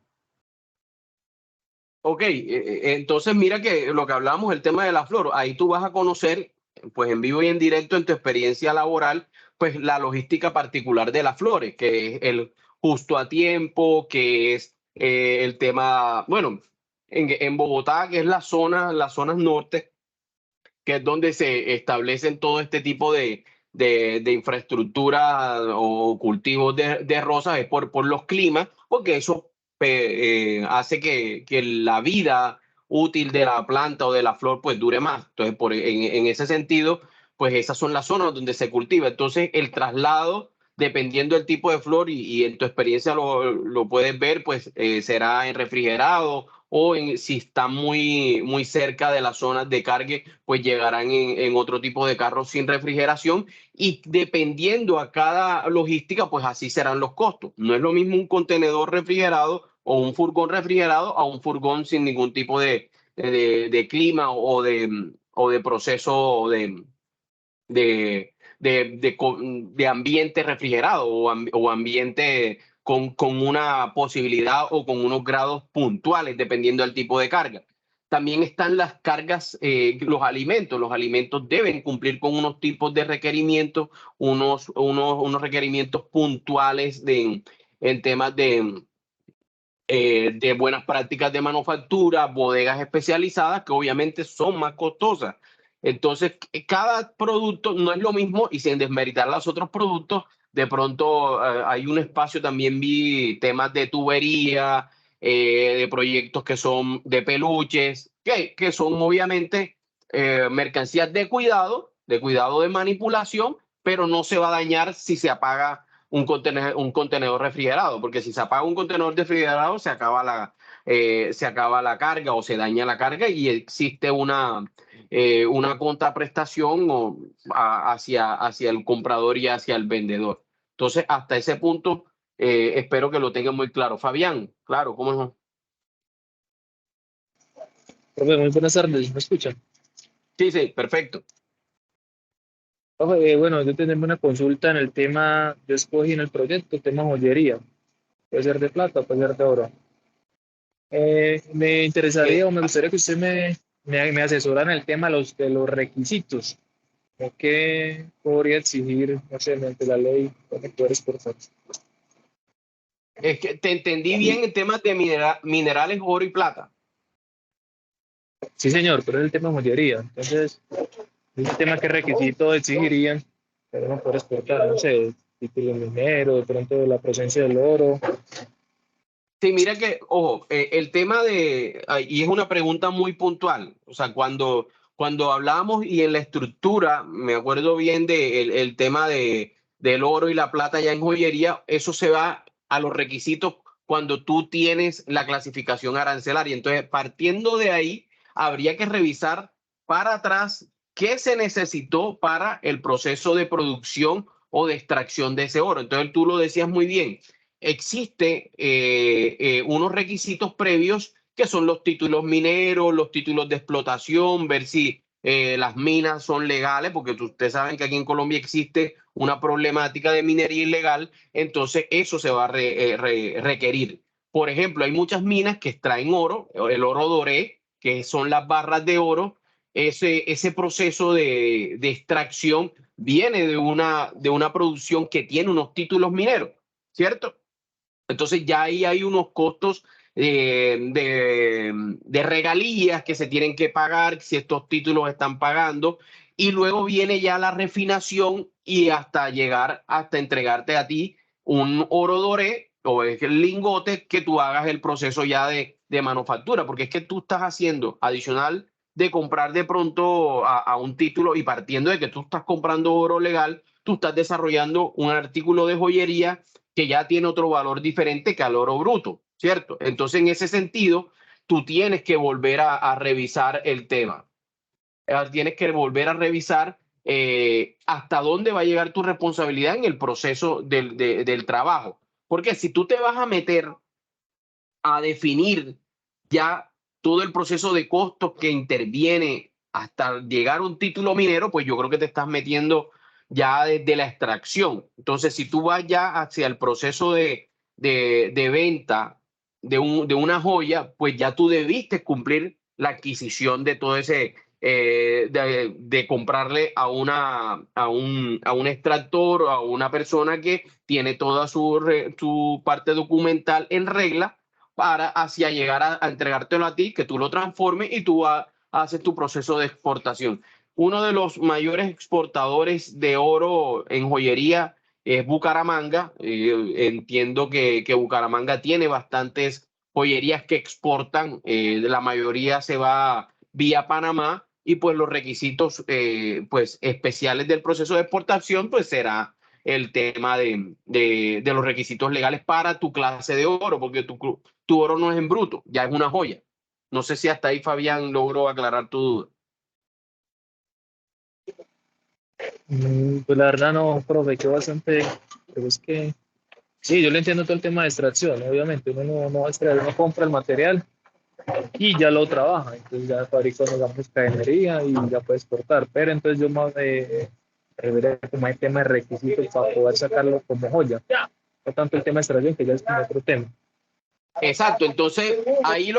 Ok, entonces mira que lo que hablábamos, el tema de la flor, ahí tú vas a conocer, pues en vivo y en directo en tu experiencia laboral, pues la logística particular de las flores, que es el justo a tiempo, que es el tema, bueno, en Bogotá, que es las zonas norte, que es donde se establecen todo este tipo de infraestructura o cultivos de rosas, es por los climas, porque eso hace que la vida útil de la planta o de la flor pues dure más. Entonces, en ese sentido, pues esas son las zonas donde se cultiva. Entonces, el traslado, dependiendo del tipo de flor y en tu experiencia lo puedes ver, pues será en refrigerado o si está muy cerca de las zonas de cargue, pues llegarán en otro tipo de carros sin refrigeración, y dependiendo a cada logística, pues así serán los costos. No es lo mismo un contenedor refrigerado o un furgón refrigerado a un furgón sin ningún tipo de clima o de proceso de ambiente refrigerado o ambiente con una posibilidad o con unos grados puntuales, dependiendo del tipo de carga. También están las cargas, los alimentos. Los alimentos deben cumplir con unos tipos de requerimientos, unos requerimientos puntuales en temas de buenas prácticas de manufactura, bodegas especializadas que obviamente son más costosas. Entonces, cada producto no es lo mismo, y sin desmeritar los otros productos, de pronto hay un espacio, también vi temas de tubería, de proyectos que son de peluches, que son obviamente mercancías de cuidado de manipulación, pero no se va a dañar si se apaga un contenedor refrigerado, porque si se apaga un contenedor refrigerado se acaba la carga o se daña la carga, y existe una contraprestación hacia el comprador y hacia el vendedor. Entonces, hasta ese punto, espero que lo tengan muy claro. Fabián, claro, ¿cómo no? Profe, muy buenas tardes, ¿me escuchan? Sí, sí, perfecto. Profe, bueno, yo tengo una consulta en el tema, yo escogí en el proyecto tema joyería, puede ser de plata, puede ser de oro. Me interesaría o me gustaría que usted me asesora en el tema de los requisitos. ¿O qué podría exigir, no sé, mediante la ley, conectores, por favor? Es que te entendí bien en temas de minerales, oro y plata. Sí, señor, pero es el tema joyería. Entonces, es el tema que requisitos exigirían para uno poder exportar, no sé, título minero, de pronto la presencia del oro. Sí, mira que, ojo, el tema y es una pregunta muy puntual, o sea, cuando hablábamos y en la estructura, me acuerdo bien el tema del oro y la plata ya en joyería, eso se va a los requisitos cuando tú tienes la clasificación arancelaria. Entonces, partiendo de ahí, habría que revisar para atrás qué se necesitó para el proceso de producción o de extracción de ese oro. Entonces, tú lo decías muy bien, existe unos requisitos previos que son los títulos mineros, los títulos de explotación, ver si las minas son legales, porque ustedes saben que aquí en Colombia existe una problemática de minería ilegal, entonces eso se va a requerir. Por ejemplo, hay muchas minas que extraen oro, el oro doré, que son las barras de oro. Ese proceso de extracción viene de una producción que tiene unos títulos mineros, ¿cierto? Entonces ya ahí hay unos costos de regalías que se tienen que pagar, si estos títulos están pagando, y luego viene ya la refinación y hasta llegar hasta entregarte a ti un oro doré o es el lingote que tú hagas el proceso ya de manufactura, porque es que tú estás haciendo adicional de comprar de pronto a un título y partiendo de que tú estás comprando oro legal, tú estás desarrollando un artículo de joyería que ya tiene otro valor diferente que al oro bruto, ¿cierto? Entonces, en ese sentido, tú tienes que volver a revisar el tema. Tienes que volver a revisar hasta dónde va a llegar tu responsabilidad en el proceso del trabajo. Porque si tú te vas a meter a definir ya todo el proceso de costos que interviene hasta llegar a un título minero, pues yo creo que te estás metiendo ya desde la extracción. Entonces, si tú vas ya hacia el proceso de venta de una joya, pues ya tú debiste cumplir la adquisición de todo ese, de comprarle a un extractor o a una persona que tiene toda su parte documental en regla para hacia llegar a entregártelo a ti, que tú lo transformes y tú haces tu proceso de exportación. Uno de los mayores exportadores de oro en joyería es Bucaramanga. Entiendo que Bucaramanga tiene bastantes joyerías que exportan. La mayoría se va vía Panamá y pues los requisitos pues especiales del proceso de exportación pues será el tema de los requisitos legales para tu clase de oro, porque tu oro no es en bruto, ya es una joya. No sé si hasta ahí Fabián logró aclarar tu duda. Pues la verdad no, profe, quedó bastante, pero es que sí, yo le entiendo todo el tema de extracción, obviamente, uno no va a extraer, uno compra el material y ya lo trabaja, entonces ya fabrica, digamos, cadenería y ya puede exportar, pero entonces yo más refería como el tema de requisitos para poder sacarlo como joya, no tanto el tema de extracción, que ya es como otro tema. Exacto, entonces aquí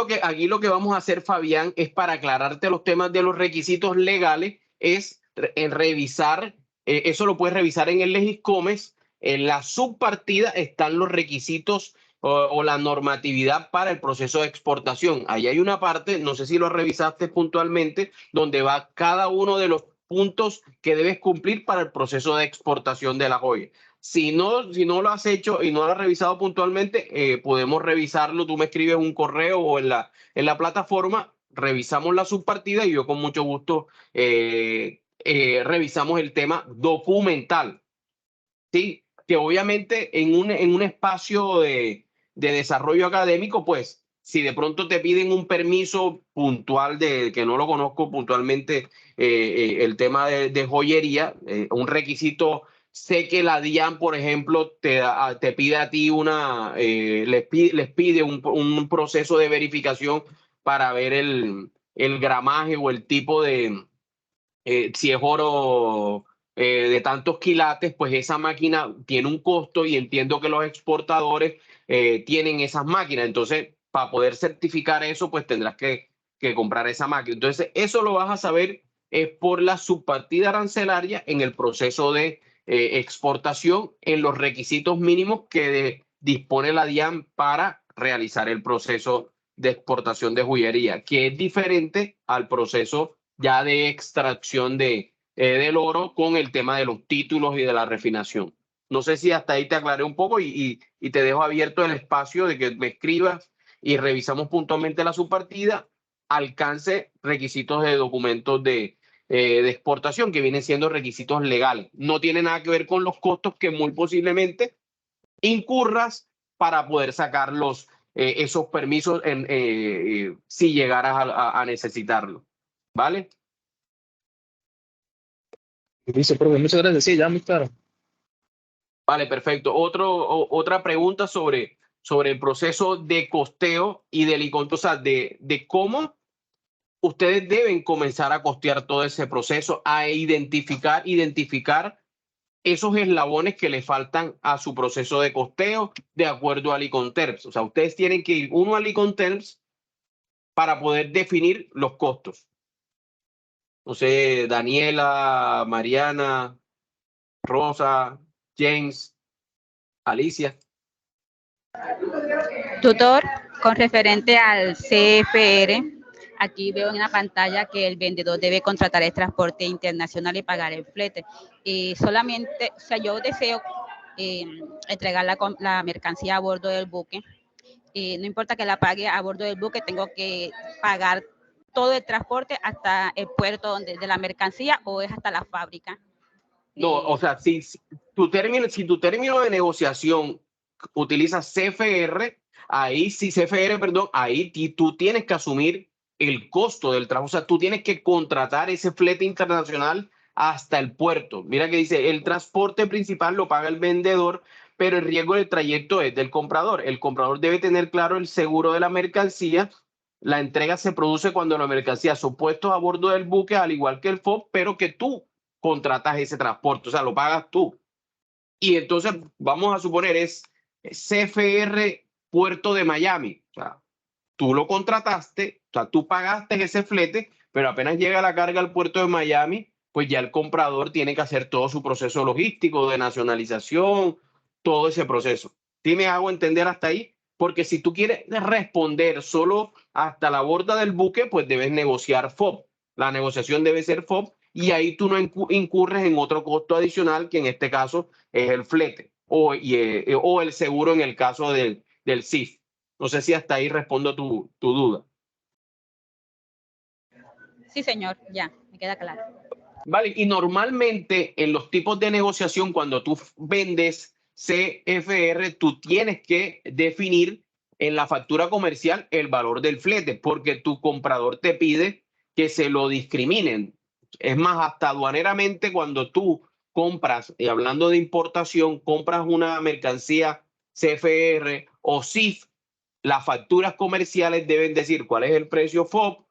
lo que vamos a hacer, Fabián, es para aclararte los temas de los requisitos legales, es en revisar, eso lo puedes revisar en el Legiscomes, en la subpartida están los requisitos o la normatividad para el proceso de exportación. Ahí hay una parte, no sé si lo revisaste puntualmente, donde va cada uno de los puntos que debes cumplir para el proceso de exportación de la joya. Si no lo has hecho y no lo has revisado puntualmente, podemos revisarlo. Tú me escribes un correo o en la plataforma, revisamos la subpartida y yo con mucho gusto revisamos el tema documental. Sí, que obviamente en un espacio de desarrollo académico, pues si de pronto te piden un permiso puntual de que no lo conozco puntualmente, el tema de joyería, un requisito. Sé que la DIAN, por ejemplo, te pide a ti les pide un proceso de verificación para ver el gramaje o el tipo de, si es oro de tantos quilates, pues esa máquina tiene un costo y entiendo que los exportadores tienen esas máquinas. Entonces, para poder certificar eso, pues tendrás que comprar esa máquina. Entonces, eso lo vas a saber es por la subpartida arancelaria en el proceso de exportación, en los requisitos mínimos que dispone la DIAN para realizar el proceso de exportación de joyería, que es diferente al proceso ya de extracción del oro con el tema de los títulos y de la refinación. No sé si hasta ahí te aclaré un poco y te dejo abierto el espacio de que me escribas y revisamos puntualmente la subpartida, alcance, requisitos de documentos de exportación que vienen siendo requisitos legales. No tiene nada que ver con los costos que muy posiblemente incurras para poder sacar esos permisos si llegaras a necesitarlo. ¿Vale? Listo, profe, muchas gracias, sí, ya muy claro. Vale, perfecto. Otra pregunta sobre el proceso de costeo y o sea, de cómo ustedes deben comenzar a costear todo ese proceso, a identificar esos eslabones que le faltan a su proceso de costeo de acuerdo al Iconterms. O sea, ustedes tienen que ir uno al Iconterms para poder definir los costos. No sé, Daniela, Mariana, Rosa, James, Alicia. Tutor, Con referente al CFR, aquí veo en la pantalla que el vendedor debe contratar el transporte internacional y pagar el flete. Solamente, o sea, yo deseo entregar la mercancía a bordo del buque. No importa que la pague a bordo del buque, tengo que pagar todo el transporte hasta el puerto de la mercancía, o es hasta la fábrica. No, o sea, si tu término de negociación utiliza CFR, ahí sí, CFR, perdón, ahí tú tienes que asumir el costo del trabajo. O sea, tú tienes que contratar ese flete internacional hasta el puerto. Mira que dice, el transporte principal lo paga el vendedor, pero el riesgo del trayecto es del comprador. El comprador debe tener claro el seguro de la mercancía. La entrega se produce cuando la mercancía son puestos a bordo del buque, al igual que el FOB, pero que tú contratas ese transporte, o sea, lo pagas tú. Y entonces, vamos a suponer, es CFR Puerto de Miami. O sea, tú lo contrataste, o sea, tú pagaste ese flete, pero apenas llega la carga al puerto de Miami, pues ya el comprador tiene que hacer todo su proceso logístico de nacionalización, todo ese proceso. ¿Sí me hago entender hasta ahí? Porque si tú quieres responder solo hasta la borda del buque, pues debes negociar FOB. La negociación debe ser FOB y ahí tú no incurres en otro costo adicional, que en este caso es el flete o el seguro en el caso del CIF. No sé si hasta ahí respondo tu duda. Sí, señor, ya, me queda claro. Vale, y normalmente en los tipos de negociación, cuando tú vendes CFR, tú tienes que definir en la factura comercial el valor del flete, porque tu comprador te pide que se lo discriminen. Es más, hasta aduaneramente, cuando tú compras, y hablando de importación, compras una mercancía CFR o CIF, las facturas comerciales deben decir cuál es el precio FOB,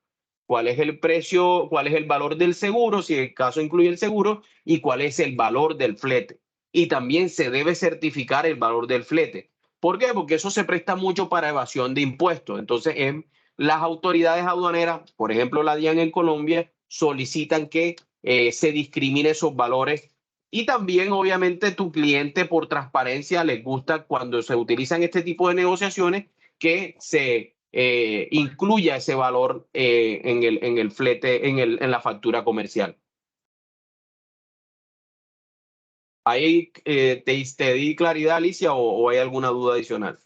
cuál es el precio, cuál es el valor del seguro, si el caso incluye el seguro, y cuál es el valor del flete. Y también se debe certificar el valor del flete. ¿Por qué? Porque eso se presta mucho para evasión de impuestos. Entonces, las autoridades aduaneras, por ejemplo, la DIAN en Colombia, solicitan que se discrimine esos valores. Y también, obviamente, tu cliente, por transparencia, les gusta cuando se utilizan este tipo de negociaciones que se incluya ese valor en el flete, en la factura comercial. ¿Ahí te di claridad, Alicia, o hay alguna duda adicional?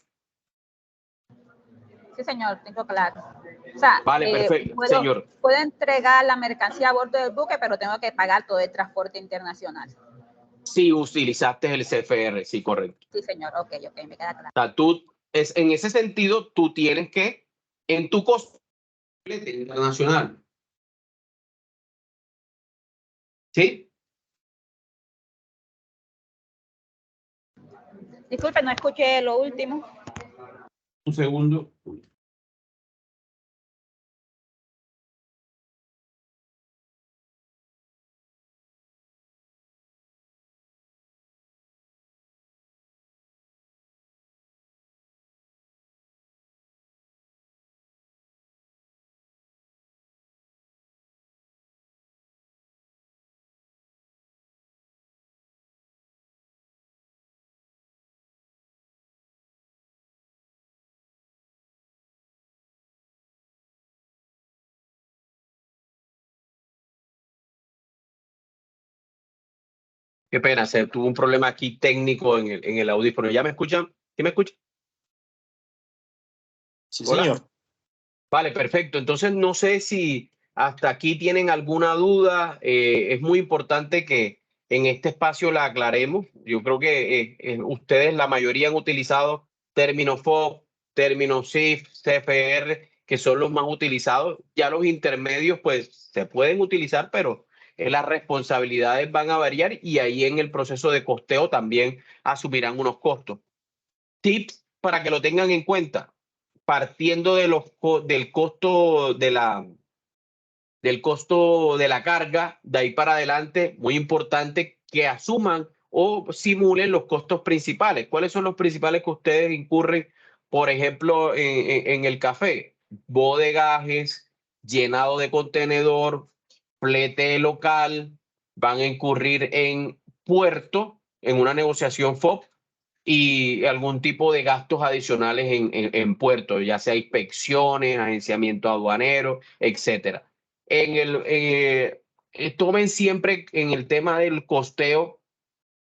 Sí, señor, tengo claro. O sea, Vale, perfecto, señor. puedo entregar la mercancía a bordo del buque, pero tengo que pagar todo el transporte internacional. Sí, utilizaste el CFR, sí, correcto. Sí, señor, ok, me queda claro. O sea, en ese sentido, tú tienes que, en tu costo internacional, ¿sí? Disculpe, no escuché lo último. Un segundo. Qué pena, se tuvo un problema aquí técnico en el audífono. ¿Ya me escuchan? ¿Sí me escuchan? Sí, Hola. señor. Vale, perfecto. Entonces, no sé si hasta aquí tienen alguna duda. Es muy importante que en este espacio la aclaremos. Yo creo que ustedes, la mayoría, han utilizado términos FOB, términos CIF, CFR, que son los más utilizados. Ya los intermedios, pues, se pueden utilizar, pero las responsabilidades van a variar y ahí en el proceso de costeo también asumirán unos costos. Tips para que lo tengan en cuenta partiendo del costo del costo de la carga, de ahí para adelante, muy importante que asuman o simulen los costos principales. ¿Cuáles son los principales que ustedes incurren, por ejemplo, en el café? Bodegajes, llenado de contenedor, flete local, van a incurrir en puerto, en una negociación FOB, y algún tipo de gastos adicionales en puerto, ya sea inspecciones, agenciamiento aduanero, etcétera. Tomen siempre en el tema del costeo,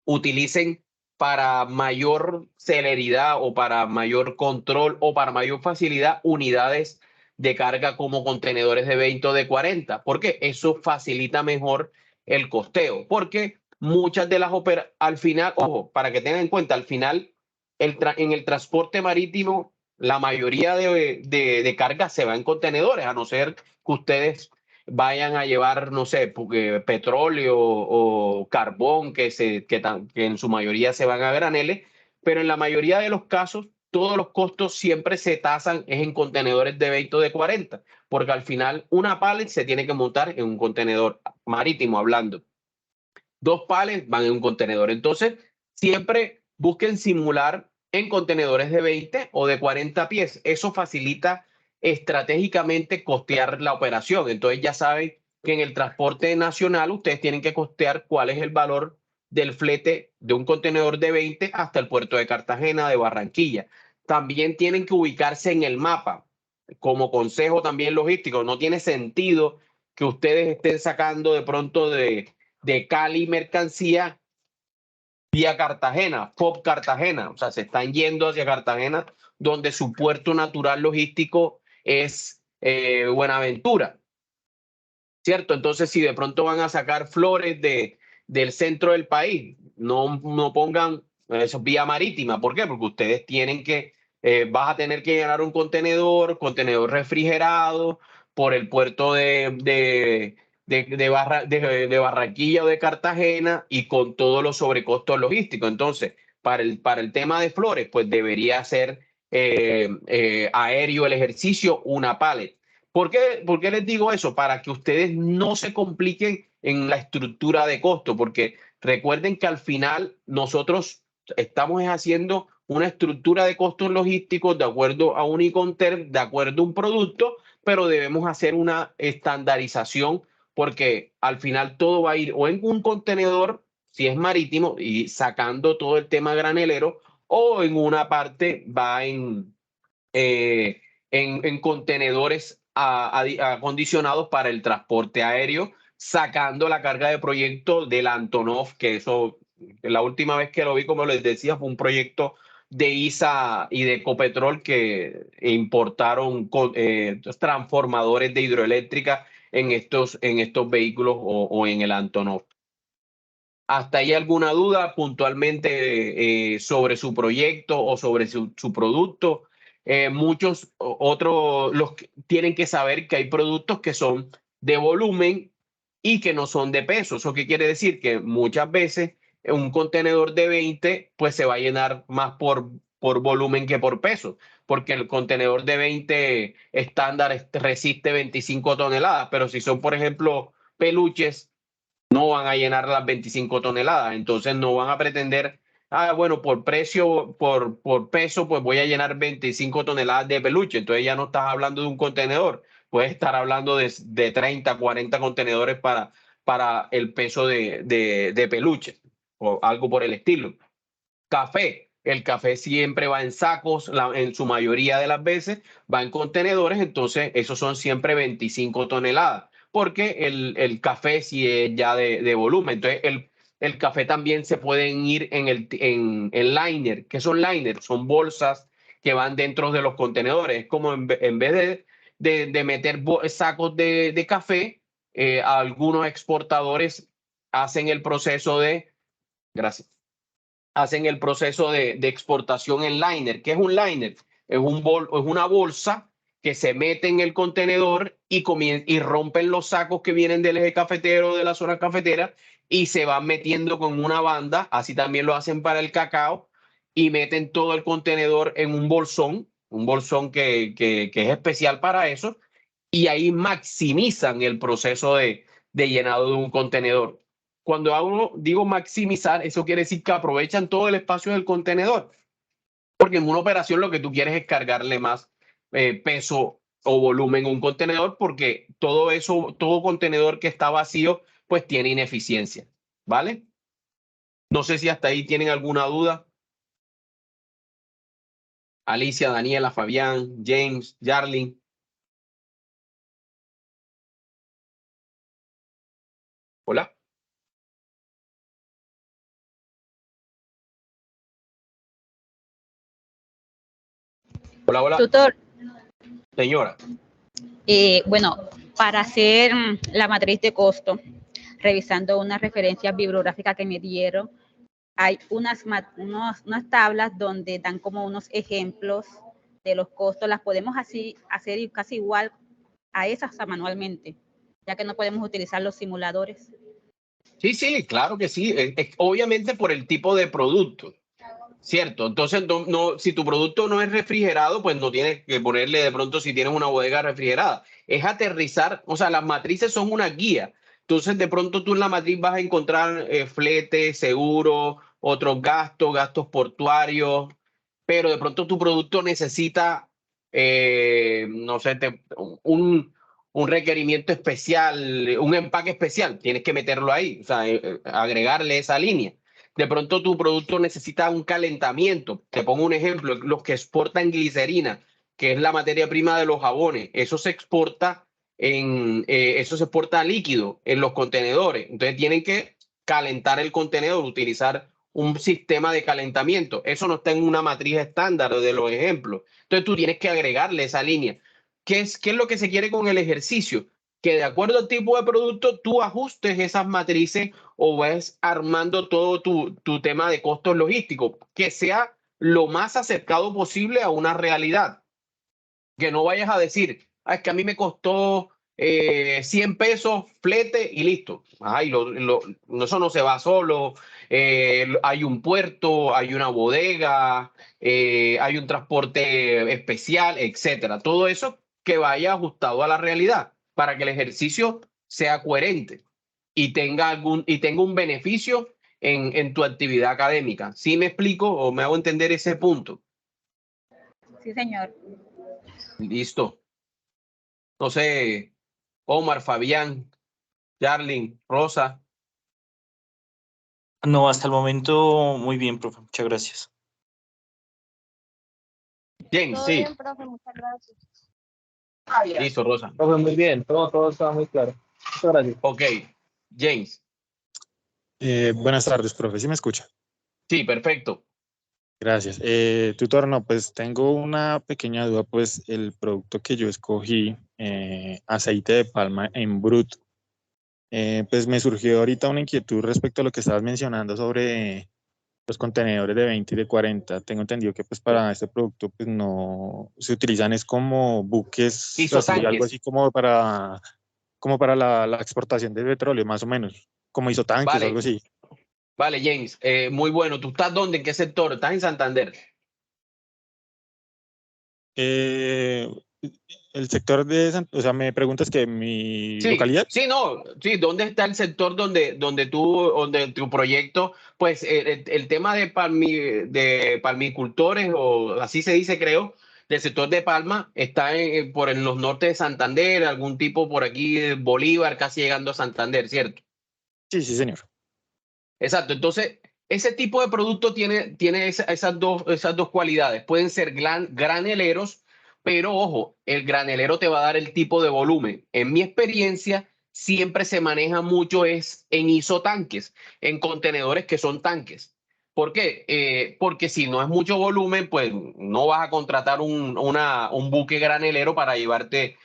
utilicen para mayor celeridad o para mayor control o para mayor facilidad unidades de carga como contenedores de 20 o de 40, porque eso facilita mejor el costeo, porque muchas de las al final, ojo, para que tengan en cuenta, al final en el transporte marítimo la mayoría de cargas se va en contenedores, a no ser que ustedes vayan a llevar, no sé, porque petróleo o carbón que en su mayoría se van a graneles, pero en la mayoría de los casos todos los costos siempre se tasan es en contenedores de 20 o de 40, porque al final una pallet se tiene que montar en un contenedor marítimo hablando. 2 pallets van en un contenedor. Entonces, siempre busquen simular en contenedores de 20 o de 40 pies. Eso facilita estratégicamente costear la operación. Entonces, ya saben que en el transporte nacional ustedes tienen que costear cuál es el valor del flete de un contenedor de 20 hasta el puerto de Cartagena, de Barranquilla. También tienen que ubicarse en el mapa. Como consejo también logístico, no tiene sentido que ustedes estén sacando de pronto de Cali mercancía vía Cartagena, FOB Cartagena, o sea, se están yendo hacia Cartagena, donde su puerto natural logístico es Buenaventura, ¿cierto? Entonces, si de pronto van a sacar flores del centro del país, no pongan eso vía marítima. ¿Por qué? Porque ustedes tienen que, vas a tener que llenar un contenedor refrigerado por el puerto de Barranquilla o de Cartagena y con todos los sobrecostos logísticos. Entonces, para el tema de flores, pues debería ser aéreo el ejercicio, una pallet. ¿Por qué les digo eso? Para que ustedes no se compliquen en la estructura de costo, porque recuerden que al final nosotros estamos haciendo una estructura de costos logísticos de acuerdo a un Iconterm, de acuerdo a un producto, pero debemos hacer una estandarización porque al final todo va a ir o en un contenedor, si es marítimo, y sacando todo el tema granelero, o en una parte va en contenedores acondicionados para el transporte aéreo, sacando la carga de proyecto del Antonov, que eso, la última vez que lo vi, como les decía, fue un proyecto de ISA y de Ecopetrol que importaron transformadores de hidroeléctrica en estos vehículos o en el Antonov. ¿Hasta ahí alguna duda puntualmente sobre su proyecto o sobre su producto? Muchos otros tienen que saber que hay productos que son de volumen y que no son de peso. ¿Eso qué quiere decir? Que muchas veces un contenedor de 20 pues se va a llenar más por volumen que por peso, porque el contenedor de 20 estándar resiste 25 toneladas, pero si son, por ejemplo, peluches, no van a llenar las 25 toneladas, entonces no van a pretender, bueno, por precio, por peso, pues voy a llenar 25 toneladas de peluche, entonces ya no estás hablando de un contenedor, puedes estar hablando de 30, 40 contenedores para el peso de peluche o algo por el estilo. Café. El café siempre va en sacos, en su mayoría de las veces va en contenedores, entonces esos son siempre 25 toneladas, porque el café sí es ya de volumen. Entonces el café también se pueden ir en liner. ¿Qué son liners? Son bolsas que van dentro de los contenedores. Es como en vez de meter sacos de café, algunos exportadores hacen el proceso de... Gracias, hacen el proceso de exportación en liner. ¿Qué es un liner? Es una bolsa que se mete en el contenedor y rompen los sacos que vienen del eje cafetero, de la zona cafetera, y se van metiendo con una banda. Así también lo hacen para el cacao, y meten todo el contenedor en un bolsón que es especial para eso, y ahí maximizan el proceso de llenado de un contenedor. Cuando digo maximizar, eso quiere decir que aprovechan todo el espacio del contenedor, porque en una operación lo que tú quieres es cargarle más peso o volumen a un contenedor, porque todo contenedor que está vacío, pues tiene ineficiencia, ¿vale? No sé si hasta ahí tienen alguna duda. Alicia, Daniela, Fabián, James, Jarlin. Hola. Hola, hola. Tutor, Señora. bueno, para hacer la matriz de costo, revisando una referencia bibliográfica que me dieron, hay unas tablas donde dan como unos ejemplos de los costos. Las podemos así hacer casi igual a esas manualmente, ya que no podemos utilizar los simuladores. Sí, sí, claro que sí. Obviamente por el tipo de producto, ¿cierto? Entonces, si tu producto no es refrigerado, pues no tienes que ponerle de pronto si tienes una bodega refrigerada. Es aterrizar, o sea, las matrices son una guía. Entonces, de pronto tú en la matriz vas a encontrar flete, seguro, otros gastos portuarios, pero de pronto tu producto necesita, no sé, un requerimiento especial, un empaque especial. Tienes que meterlo ahí, o sea, agregarle esa línea. De pronto tu producto necesita un calentamiento. Te pongo un ejemplo, los que exportan glicerina, que es la materia prima de los jabones, eso se exporta eso se exporta líquido en los contenedores. Entonces tienen que calentar el contenedor, utilizar un sistema de calentamiento. Eso no está en una matriz estándar de los ejemplos. Entonces tú tienes que agregarle esa línea. ¿Qué es lo que se quiere con el ejercicio? Que de acuerdo al tipo de producto, tú ajustes esas matrices o vas armando todo tu tema de costos logísticos, que sea lo más acercado posible a una realidad. Que no vayas a decir, es que a mí me costó 100 pesos flete y listo. Ay, eso no se va solo. Hay un puerto, hay una bodega, hay un transporte especial, etcétera. Todo eso que vaya ajustado a la realidad para que el ejercicio sea coherente y tenga un beneficio en tu actividad académica. ¿Sí me explico o me hago entender ese punto? Sí, señor. Listo. No sé, Omar, Fabián, Jarlin, Rosa. No, hasta el momento muy bien, profe. Muchas gracias. James, Todo sí. bien, profe, muchas gracias. Listo, Rosa. Profe, muy bien, todo está muy claro. Muchas gracias. Ok, James. Buenas tardes, profe. ¿Sí me escucha? Sí, perfecto. Gracias. Tutor, no, pues tengo una pequeña duda, pues el producto que yo escogí, aceite de palma en bruto, pues me surgió ahorita una inquietud respecto a lo que estabas mencionando sobre los contenedores de 20 y de 40. Tengo entendido que pues para este producto pues no se utilizan es como buques, así, algo Isotanques. así como para la exportación de petróleo, más o menos, como isotanques o algo Vale, así. vale, James. Muy bueno. ¿Tú estás dónde? ¿En qué sector? ¿Estás en Santander? Eh, el sector o sea, me preguntas que mi Sí, localidad. sí, no, sí, ¿dónde está el sector donde tu proyecto, pues el tema de palmicultores, o así se dice, creo, del sector de palma, está en los nortes de Santander, algún tipo por aquí, Bolívar, casi llegando a Santander, ¿cierto? Sí, sí, señor. Exacto, entonces ese tipo de producto tiene esas dos cualidades. Pueden ser graneleros, pero ojo, el granelero te va a dar el tipo de volumen. En mi experiencia, siempre se maneja mucho es en isotanques, en contenedores que son tanques. ¿Por qué? Porque si no es mucho volumen, pues no vas a contratar un buque granelero para llevarte.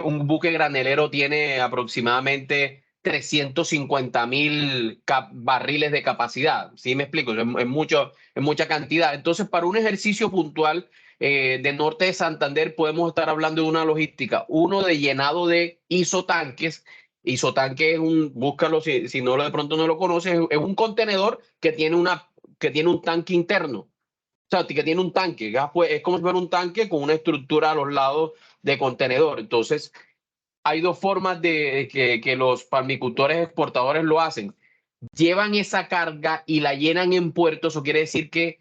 Un buque granelero tiene aproximadamente 350.000 barriles de capacidad. ¿Sí me explico? Es mucha cantidad. Entonces, para un ejercicio puntual de norte de Santander, podemos estar hablando de una logística. Uno de llenado de isotanques. Isotanque es búscalo si no de pronto no lo conoces, es un contenedor que tiene un tanque interno. O sea, que tiene un tanque. Es como si fuera un tanque con una estructura a los lados de contenedor. Entonces, hay dos formas de que los palmicultores exportadores lo hacen. Llevan esa carga y la llenan en puertos. Eso quiere decir que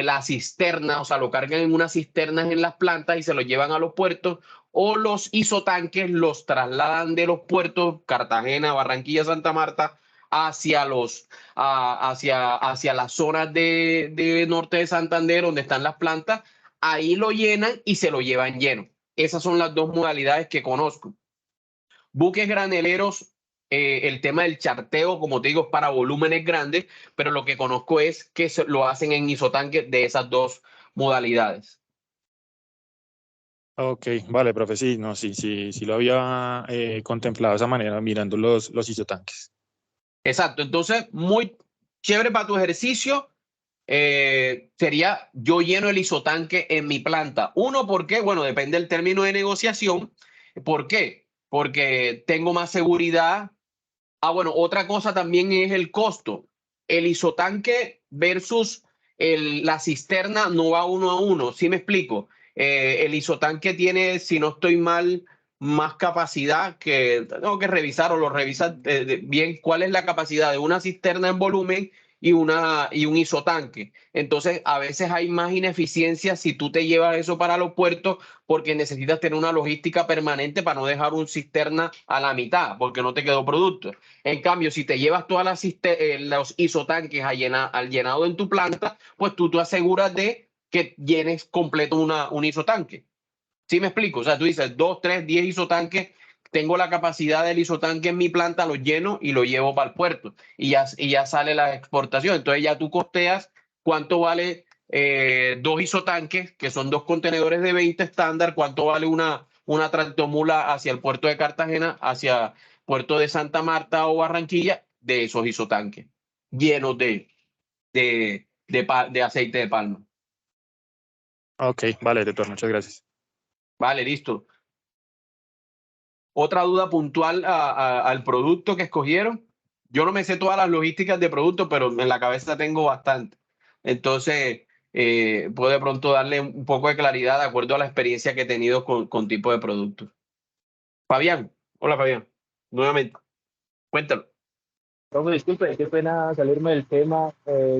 la cisterna, o sea, lo cargan en unas cisternas en las plantas y se lo llevan a los puertos, o los isotanques los trasladan de los puertos, Cartagena, Barranquilla, Santa Marta, hacia hacia las zonas de norte de Santander, donde están las plantas, ahí lo llenan y se lo llevan lleno. Esas son las dos modalidades que conozco. Buques graneleros, el tema del charteo, como te digo, es para volúmenes grandes, pero lo que conozco es que lo hacen en isotanques de esas dos modalidades. Ok, vale, profe, sí, no, sí lo había contemplado de esa manera, mirando los isotanques. Exacto, entonces muy chévere para tu ejercicio. Sería yo lleno el isotanque en mi planta. Uno, ¿por qué? Bueno, depende del término de negociación. ¿Por qué? Porque tengo más seguridad. Ah, bueno, otra cosa también es el costo. El isotanque versus la cisterna no va uno a uno. ¿Sí me explico? El isotanque tiene, si no estoy mal, más capacidad que tengo que revisar o lo revisas bien cuál es la capacidad de una cisterna en volumen y un isotanque. Entonces, a veces hay más ineficiencia si tú te llevas eso para los puertos porque necesitas tener una logística permanente para no dejar un cisterna a la mitad porque no te quedó producto. En cambio, si te llevas todas los isotanques al llenado en tu planta, pues tú aseguras de que llenes completo un isotanque. ¿Sí me explico? O sea, tú dices 2, 3, 10 isotanques, tengo la capacidad del isotanque en mi planta, lo lleno y lo llevo para el puerto y ya sale la exportación. Entonces ya tú costeas cuánto vale dos isotanques, que son dos contenedores de 20 estándar, cuánto vale una tractomula hacia el puerto de Cartagena, hacia puerto de Santa Marta o Barranquilla, de esos isotanques llenos de aceite de palma. Ok, vale, doctor, muchas gracias. Vale, listo. Otra duda puntual al producto que escogieron. Yo no me sé todas las logísticas de producto, pero en la cabeza tengo bastante. Entonces, puedo de pronto darle un poco de claridad de acuerdo a la experiencia que he tenido con tipo de productos. Fabián, hola Fabián, nuevamente, cuéntalo. Profe, disculpe, qué pena salirme del tema.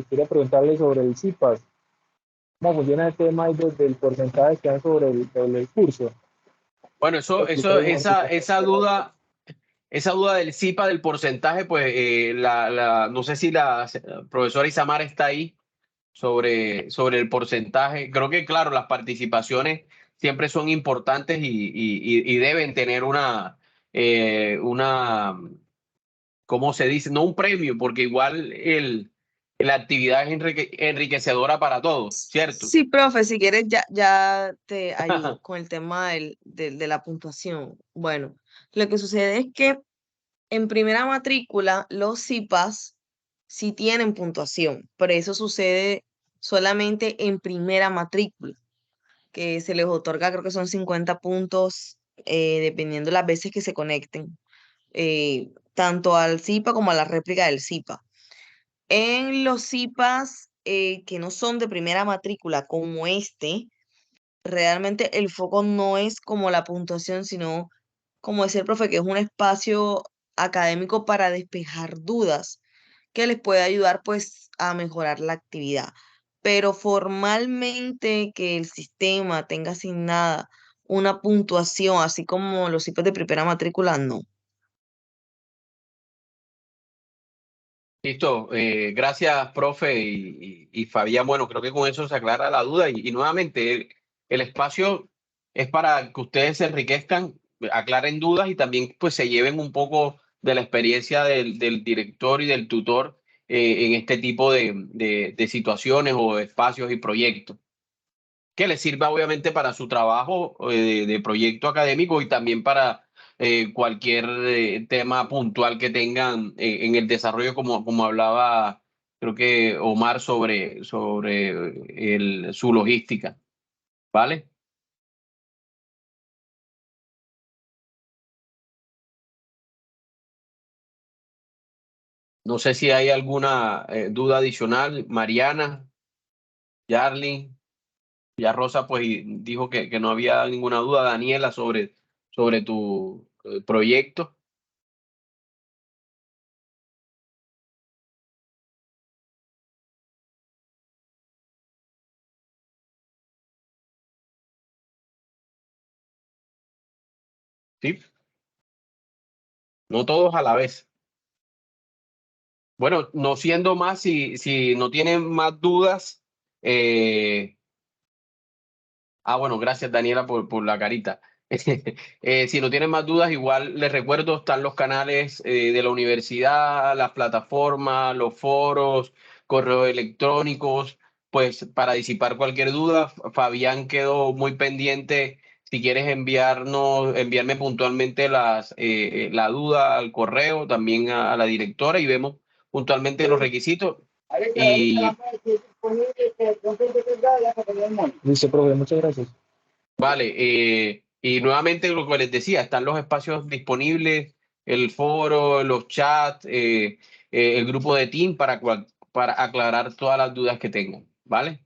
Quería preguntarle sobre el CIPAS. ¿Cómo funciona el tema y desde el porcentaje que dan sobre el curso? Bueno, esa duda del CIPA, del porcentaje, pues no sé si la profesora Isamar está ahí sobre el porcentaje. Creo que, claro, las participaciones siempre son importantes y deben tener ¿cómo se dice? No un premio, porque igual la actividad es enriquecedora para todos, ¿cierto? Sí, profe, si quieres ya te ayudo con el tema de la puntuación. Bueno, lo que sucede es que en primera matrícula los CIPAS sí tienen puntuación, pero eso sucede solamente en primera matrícula, que se les otorga, creo que son 50 puntos, dependiendo las veces que se conecten, tanto al CIPA como a la réplica del CIPA. En los CIPAS que no son de primera matrícula como este, realmente el foco no es como la puntuación, sino, como decía el profe, que es un espacio académico para despejar dudas que les puede ayudar pues a mejorar la actividad. Pero formalmente que el sistema tenga asignada una puntuación, así como los CIPAS de primera matrícula, no. Listo, gracias, profe y Fabián. Bueno, creo que con eso se aclara la duda y nuevamente el espacio es para que ustedes se enriquezcan, aclaren dudas y también pues se lleven un poco de la experiencia del director y del tutor en este tipo de situaciones o espacios y proyectos, que les sirva obviamente para su trabajo de proyecto académico y también para cualquier tema puntual que tengan en el desarrollo, como hablaba, creo que Omar, sobre su logística. ¿Vale? No sé si hay alguna duda adicional. Mariana, Yarly, ya Rosa, pues dijo que no había ninguna duda. Daniela, sobre tu proyecto. ¿Sí? No todos a la vez. Bueno, no siendo más, si no tienen más dudas. Bueno, gracias Daniela por la carita. Si no tienen más dudas, igual les recuerdo, están los canales de la universidad, las plataformas, los foros, correos electrónicos, pues para disipar cualquier duda. Fabián quedó muy pendiente. Si quieres enviarme puntualmente la duda al correo, también a la directora, y vemos puntualmente los requisitos. Y Listo, profe, muchas gracias. vale, y nuevamente lo que les decía, están los espacios disponibles, el foro, los chats, el grupo de Team para aclarar todas las dudas que tengan, ¿vale?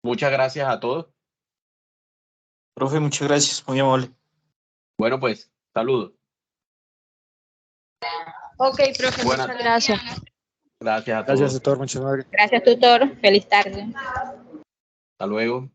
Muchas gracias a todos. Profe, muchas gracias, muy amable. Bueno, pues, saludos. Ok, profe, Buenas- muchas gracias. Gracias a todos. Gracias, doctor. Muchas gracias. Gracias, tutor. Feliz tarde. Hasta luego.